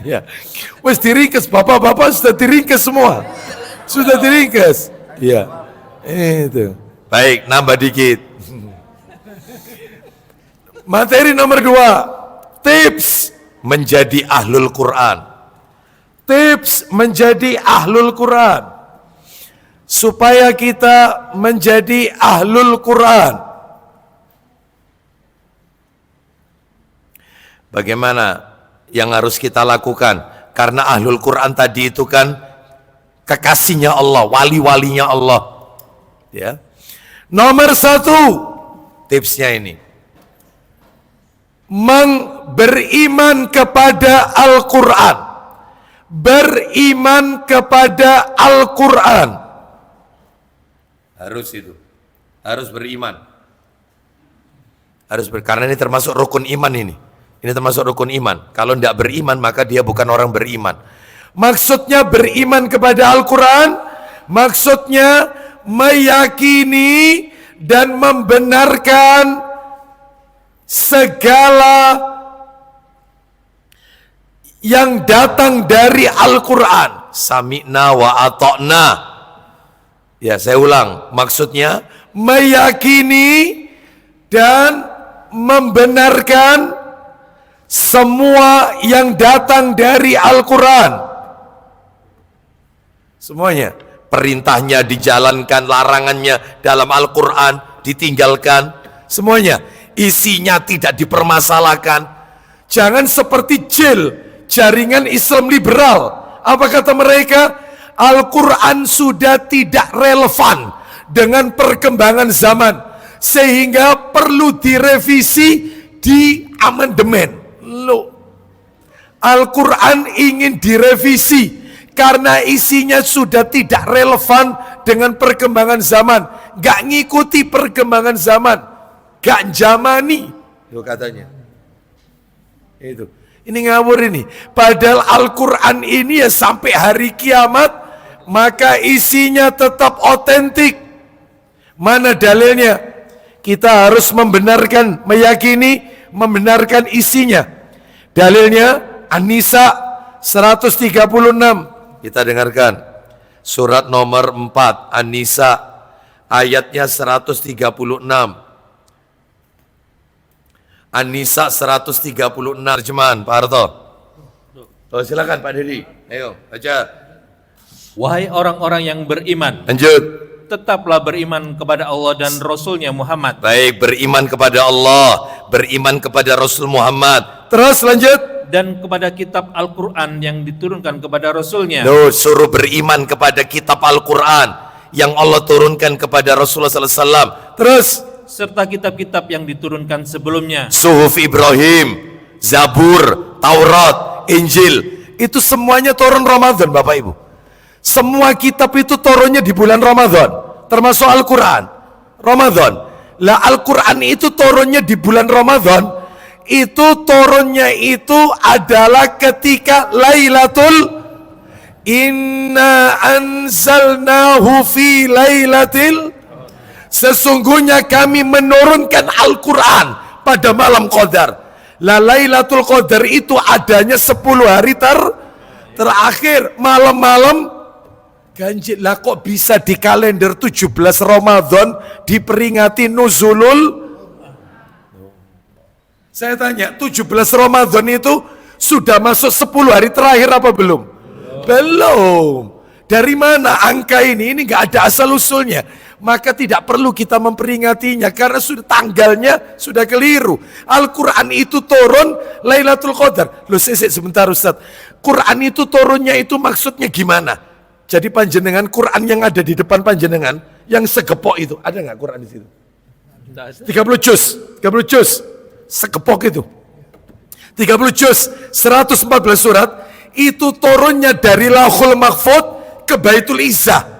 S2: Ya. Wes diringkes, bapak-bapak sudah diringkes semua. Sudah diringkes. Ya. Itu. Baik, nambah dikit. Materi nomor 2, tips menjadi ahlul Quran. Tips menjadi ahlul Quran. Supaya kita menjadi ahlul Quran. Bagaimana yang harus kita lakukan? Karena ahlul Quran tadi itu kan kekasihnya Allah, wali-walinya Allah. Ya. Nomor 1 tipsnya ini, beriman kepada Al-Quran. Beriman kepada Al-Quran. Harus itu. Harus beriman. Karena ini termasuk rukun iman ini. Ini termasuk rukun iman. Kalau tidak beriman maka dia bukan orang beriman. Maksudnya beriman kepada Al-Quran, maksudnya meyakini dan membenarkan segala yang datang dari Al-Quran. Sami'na wa ata'na. Ya, saya ulang. Maksudnya meyakini dan membenarkan semua yang datang dari Al-Quran. Semuanya. Perintahnya dijalankan, larangannya dalam Al-Quran ditinggalkan. Semuanya. Isinya tidak dipermasalahkan. Jangan seperti jaringan Islam liberal. Apa kata mereka? Al-Quran sudah tidak relevan dengan perkembangan zaman, sehingga perlu direvisi, di amandemen. Loh, Al-Quran ingin direvisi karena isinya sudah tidak relevan dengan perkembangan zaman, gak ngikuti perkembangan zaman, gak jamani. Loh katanya. Itu. Ini ngawur ini. Padahal Al-Quran ini ya sampai hari kiamat, maka isinya tetap otentik. Mana dalilnya? Kita harus membenarkan, meyakini, membenarkan isinya. Dalilnya An-Nisa 136. Kita dengarkan. Surat nomor 4 An-Nisa ayatnya 136. An-Nisa 136 terjemahan Pak Harto. Oh, silakan Pak Dedi. Ayo, baca.
S3: Wahai orang-orang yang beriman,
S2: Lanjut.
S3: tetaplah beriman kepada Allah dan Rasulnya Muhammad.
S2: Baik, beriman kepada Allah, beriman kepada Rasul Muhammad. Terus lanjut.
S3: Dan kepada kitab Al-Quran yang diturunkan kepada Rasulnya.
S2: Loh, suruh beriman kepada kitab Al-Quran yang Allah turunkan kepada Rasulullah SAW. Terus.
S3: Serta kitab-kitab yang diturunkan sebelumnya.
S2: Suhuf Ibrahim, Zabur, Taurat, Injil. Itu semuanya turun Ramadan Bapak Ibu. Semua kitab itu turunnya di bulan Ramadan. Termasuk Al-Quran. Ramadan. Lah Al-Quran itu turunnya di bulan Ramadan. Itu turunnya itu adalah ketika Lailatul. Inna anzalnahu fi lailatil. Sesungguhnya kami menurunkan Al-Quran pada malam Qadar. La Lailatul Qadar itu adanya 10 hari terakhir. Malam-malam ganjil. Lah kok bisa di kalender 17 Ramadan diperingati nuzulul? Saya tanya, 17 Ramadan itu sudah masuk 10 hari terakhir apa belum? Belum. Dari mana angka ini? Ini gak ada asal-usulnya. Maka tidak perlu kita memperingatinya karena sudah tanggalnya sudah keliru. Al-Quran itu turun Lailatul Qadar. Loh sebentar Ustaz. Quran itu turunnya itu maksudnya gimana? Jadi panjenengan Quran yang ada di depan panjenengan yang segepok itu, ada nggak Quran di situ? 30 juz. Segepok itu. 30 juz, 114 surat itu turunnya dari Lauhul Mahfuz ke Baitul Izzah.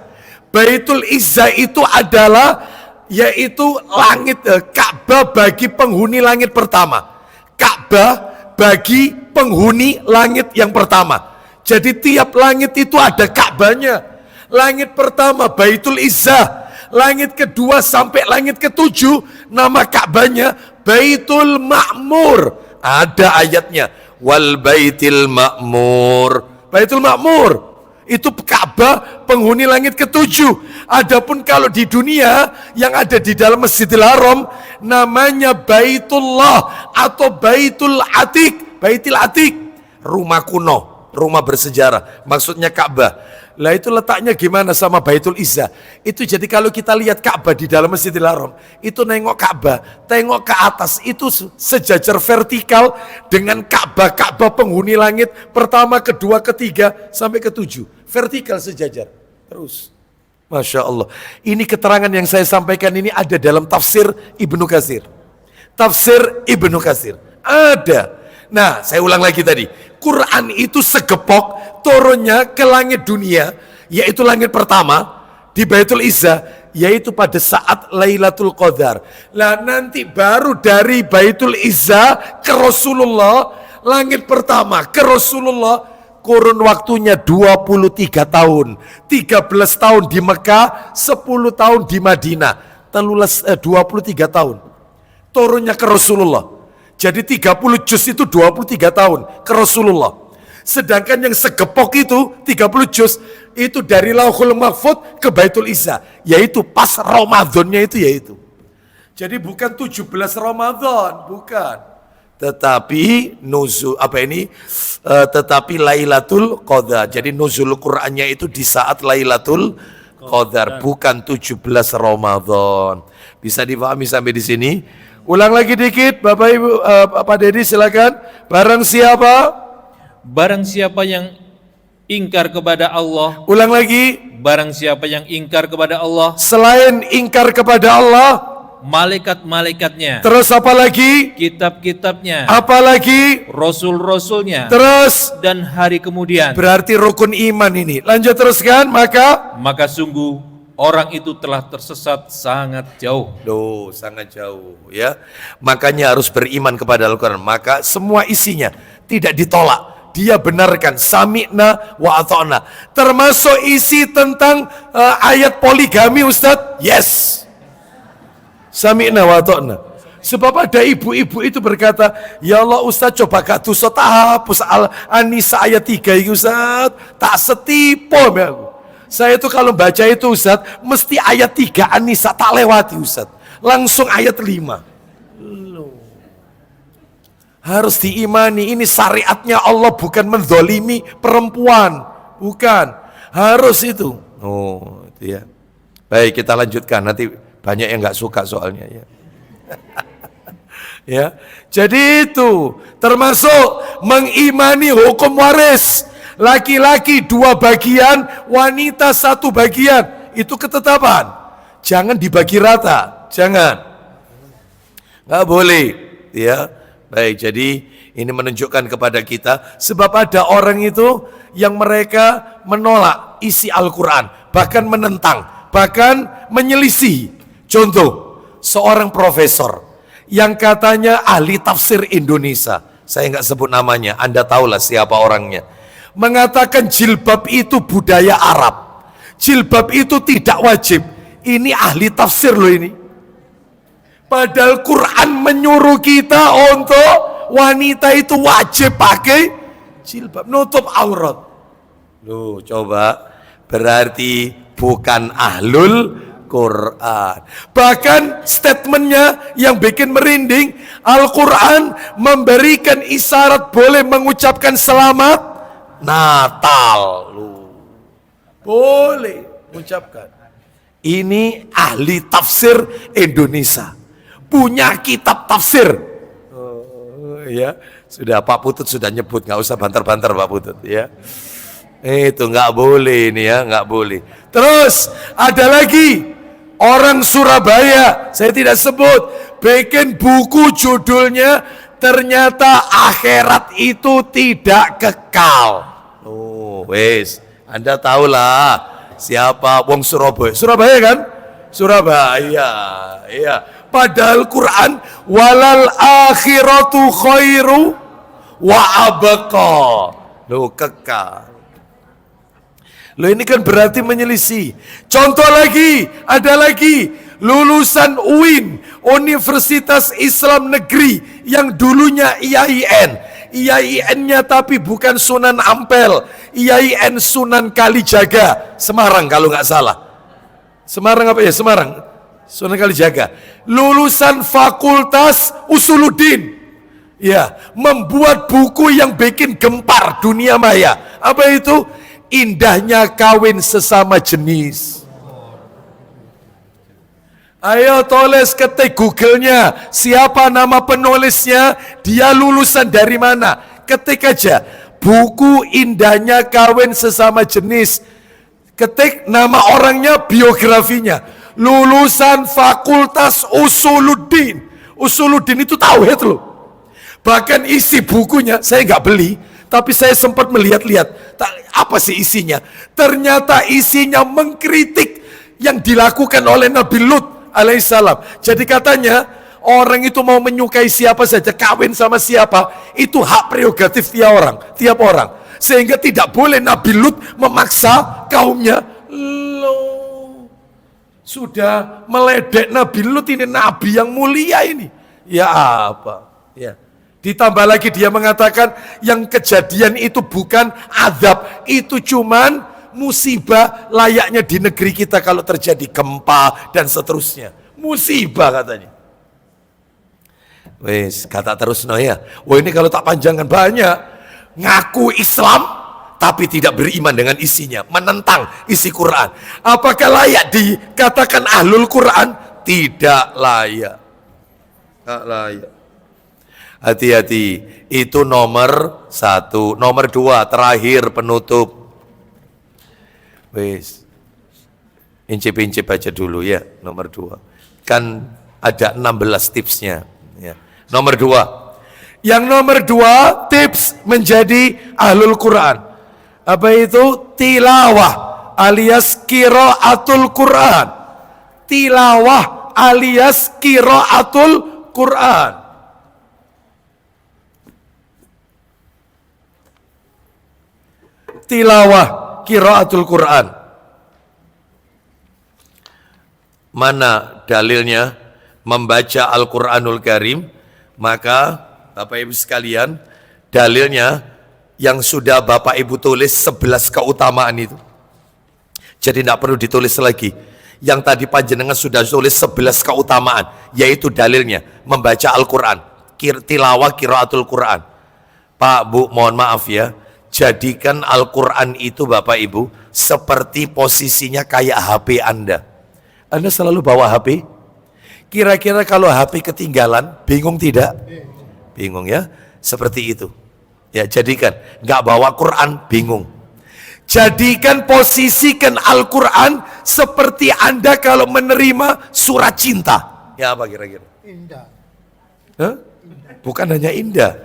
S2: Baitul Izzah itu adalah yaitu langit Ka'bah bagi penghuni langit pertama. Ka'bah bagi penghuni langit yang pertama. Jadi tiap langit itu ada Ka'bahnya. Langit pertama Baitul Izzah, langit kedua sampai langit ketujuh nama Ka'bahnya Baitul Ma'mur. Ada ayatnya wal Baitil Ma'mur. Baitul Ma'mur itu Ka'bah penghuni langit ketujuh. Adapun kalau di dunia yang ada di dalam Masjidil Haram namanya Baitullah atau Baitul Atiq. Baitul Atiq, rumah kuno, rumah bersejarah. Maksudnya Ka'bah. Lah itu letaknya gimana sama Baitul Izzah? Itu jadi kalau kita lihat Ka'bah di dalam Masjidil Haram, itu nengok Ka'bah, tengok ke atas, itu sejajar vertikal dengan Ka'bah penghuni langit pertama, kedua, ketiga sampai ketujuh, vertikal sejajar. Terus, Masya Allah. Ini keterangan yang saya sampaikan ini ada dalam tafsir Ibnu Katsir. Tafsir Ibnu Katsir ada. Nah, saya ulang lagi tadi. Quran itu segepok turunnya ke langit dunia, yaitu langit pertama di Baitul Izzah, yaitu pada saat Lailatul Qadar. Lah nanti baru dari Baitul Izzah ke Rasulullah, langit pertama ke Rasulullah, kurun waktunya 23 tahun. 13 tahun di Mekah, 10 tahun di Madinah. 23 tahun. Turunnya ke Rasulullah. Jadi 30 juz itu 23 tahun ke Rasulullah. Sedangkan yang segepok itu 30 juz itu dari Lauhul Mahfuz ke Baitul Izzah, yaitu pas Ramadannya itu yaitu. Jadi bukan 17 Ramadan, bukan. tetapi tetapi Lailatul Qadar. Jadi nuzul Qur'annya itu di saat Lailatul Qadar, bukan 17 Ramadan. Bisa dipahami sampai di sini? Ulang lagi dikit, Bapak Ibu, Pak Dedi silakan. Barang siapa yang ingkar kepada Allah.
S3: Ulang lagi. Barang siapa yang ingkar kepada Allah.
S2: Selain ingkar kepada Allah,
S3: malaikat-malaikatnya.
S2: Terus apa lagi?
S3: Kitab-kitabnya.
S2: Apa lagi?
S3: Rasul-rasulnya.
S2: Terus?
S3: Dan hari kemudian.
S2: Berarti rukun iman ini. Lanjut teruskan, maka
S3: sungguh orang itu telah tersesat sangat jauh.
S2: Sangat jauh ya. Makanya harus beriman kepada Al-Quran. Maka semua isinya tidak ditolak. Dia benarkan, sami'na wa ata'na. Termasuk isi tentang ayat poligami, Ustadz. Yes. Sami'na wa ata'na. Sebab ada ibu-ibu itu berkata, ya Allah Ustadz, coba gak dosa tak hapus An-Nisa ayat 3 ini Ustadz. Tak setipu ya aku. Saya itu kalau baca itu Ustadz, mesti ayat 3 An-Nisa tak lewati Ustadz. Langsung ayat 5. Harus diimani, ini syariatnya Allah, bukan menzolimi perempuan. Bukan. Harus itu. Itu ya. Baik, kita lanjutkan. Nanti banyak yang gak suka soalnya ya. Ya. Jadi itu termasuk mengimani hukum waris. Laki-laki 2 bagian, wanita 1 bagian. Itu ketetapan. Jangan dibagi rata. Jangan. Gak boleh. Ya. Baik, jadi ini menunjukkan kepada kita, sebab ada orang itu yang mereka menolak isi Al-Quran, bahkan menentang, bahkan menyelisih. Contoh, seorang profesor yang katanya ahli tafsir Indonesia, saya nggak sebut namanya, Anda tahulah siapa orangnya, mengatakan jilbab itu budaya Arab, jilbab itu tidak wajib. Ini ahli tafsir loh ini. Padahal Quran menyuruh kita untuk wanita itu wajib pakai jilbab, nutup aurat. Coba, berarti bukan ahlul Quran. Bahkan statementnya yang bikin merinding, Al-Quran memberikan isyarat boleh mengucapkan selamat Natal. Boleh mengucapkan. Ini ahli tafsir Indonesia. Punya kitab tafsir. Ya, sudah Pak Putut sudah nyebut, nggak usah banter-banter Pak Putut ya. Itu nggak boleh ini ya, nggak boleh. Terus ada lagi orang Surabaya, saya tidak sebut, bikin buku judulnya ternyata akhirat itu tidak kekal. Wes, Anda tahulah siapa wong Surabaya. Surabaya kan? Surabaya, iya. Padahal Quran walal akhiratu khairu wa abqa. Kekal. Ini kan berarti menyelisih. Contoh lagi, ada lagi lulusan UIN, Universitas Islam Negeri yang dulunya IAIN. IAIN-nya tapi bukan Sunan Ampel, IAIN Sunan Kalijaga, Semarang kalau nggak salah. Semarang apa ya? Semarang. Sunan Kalijaga, lulusan Fakultas Usuluddin, ya, membuat buku yang bikin gempar dunia maya. Apa itu? Indahnya kawin sesama jenis. Ayo tulis, ketik Google-nya, siapa nama penulisnya, dia lulusan dari mana. Ketik aja, buku Indahnya Kawin Sesama Jenis. Ketik nama orangnya, biografinya. Lulusan Fakultas Usuluddin. Usuluddin itu tauhid loh. Bahkan isi bukunya saya nggak beli, tapi saya sempat melihat-lihat apa sih isinya. Ternyata isinya mengkritik yang dilakukan oleh Nabi Lut alaihissalam. Jadi katanya orang itu mau menyukai siapa saja, kawin sama siapa, itu hak prerogatif tiap orang. Sehingga tidak boleh Nabi Lut memaksa kaumnya. Sudah meledek Nabi Lut, ini nabi yang mulia ini. Ya apa? Ya. Ditambah lagi dia mengatakan yang kejadian itu bukan azab, itu cuman musibah layaknya di negeri kita kalau terjadi gempa dan seterusnya. Musibah katanya. Wes, kata terus no ya. Wah ini kalau tak panjangkan banyak. Ngaku Islam tapi tidak beriman dengan isinya, menentang isi Quran. Apakah layak dikatakan ahlul Quran? Tidak layak. Tak layak. Hati-hati. Itu nomor 1. Nomor 2 terakhir penutup. Wes. Incip-incip aja dulu ya. Nomor 2. Kan ada 16 tipsnya. Ya. Nomor 2. Yang nomor 2 tips menjadi ahlul Quran. Apa itu? Tilawah alias qiraatul Quran. Tilawah alias qiraatul Quran. Tilawah qiraatul Quran. Mana dalilnya? Membaca Al-Quranul Karim, maka Bapak Ibu sekalian, dalilnya yang sudah Bapak Ibu tulis 11 keutamaan itu. Jadi tidak perlu ditulis lagi. Yang tadi panjenengan sudah tulis 11 keutamaan, yaitu dalilnya membaca Al-Quran, tilawah qiraatul Quran. Pak, Bu, mohon maaf ya, jadikan Al-Quran itu Bapak Ibu seperti posisinya kayak HP Anda. Anda selalu bawa HP? Kira-kira kalau HP ketinggalan, bingung tidak? Bingung ya, seperti itu. Ya, jadikan nggak bawa Quran, bingung. Jadikan posisikan Al-Quran seperti Anda kalau menerima surat cinta. Ya apa kira-kira?
S4: Indah.
S2: Hah? Bukan hanya indah.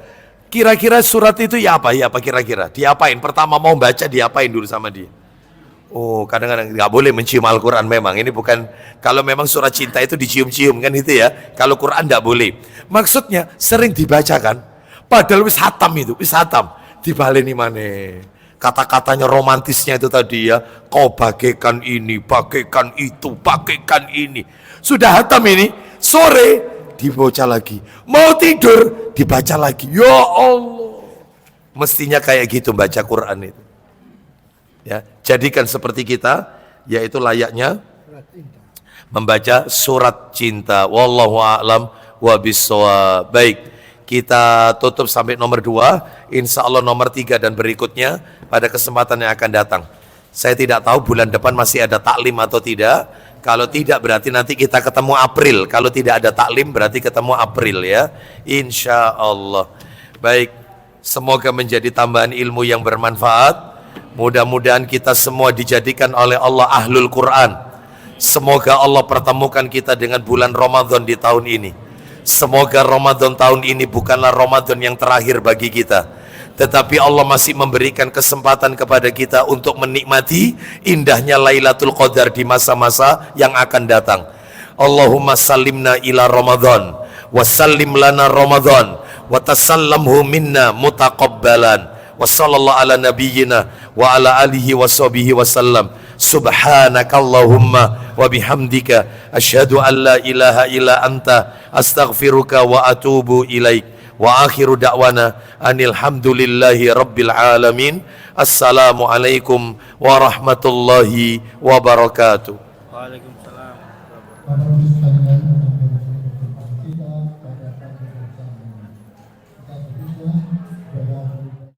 S2: Kira-kira surat itu ya apa? Ya apa kira-kira? Diapain? Pertama mau baca diapain dulu sama dia? Oh, kadang-kadang nggak boleh mencium Al-Quran memang. Ini bukan, kalau memang surat cinta itu dicium-cium kan itu ya. Kalau Quran nggak boleh. Maksudnya sering dibacakan. Padahal wis hatam itu, wis hatam. Dibaleni mana? Kata-katanya romantisnya itu tadi ya. Kau bagaikan ini, bagaikan itu, bagaikan ini. Sudah hatam ini, sore dibaca lagi. Mau tidur, dibaca lagi. Ya Allah. Mestinya kayak gitu baca Quran itu. Ya, jadikan seperti kita, yaitu layaknya membaca surat cinta. Wallahu a'lam wa bissawab. Baik, kita tutup sampai nomor 2. Insya Allah nomor 3 dan berikutnya pada kesempatan yang akan datang. Saya tidak tahu bulan depan masih ada taklim atau tidak. Kalau tidak berarti nanti kita ketemu April. Kalau tidak ada taklim berarti ketemu April ya. Insya Allah. Baik, semoga menjadi tambahan ilmu yang bermanfaat. Mudah-mudahan kita semua dijadikan oleh Allah ahlul Quran. Semoga Allah pertemukan kita dengan bulan Ramadan di tahun ini. Semoga Ramadan tahun ini bukanlah Ramadan yang terakhir bagi kita, tetapi Allah masih memberikan kesempatan kepada kita untuk menikmati indahnya Lailatul Qadar di masa-masa yang akan datang. Allahumma sallimna ila Ramadan wa sallim lana Ramadan wa tasallamhu minna mutaqabbalan. Wa sallallahu ala nabiyyina wa ala alihi wa sahbihi wa sallam. Subhanakallahumma wa bihamdika asyhadu an la ilaha illa anta astaghfiruka wa atubu ilaik. Wa akhiru da'wana anil hamdulillahi rabbil alamin. Assalamualaikum warahmatullahi wabarakatuh.
S3: Waalaikumsalam.
S1: Pada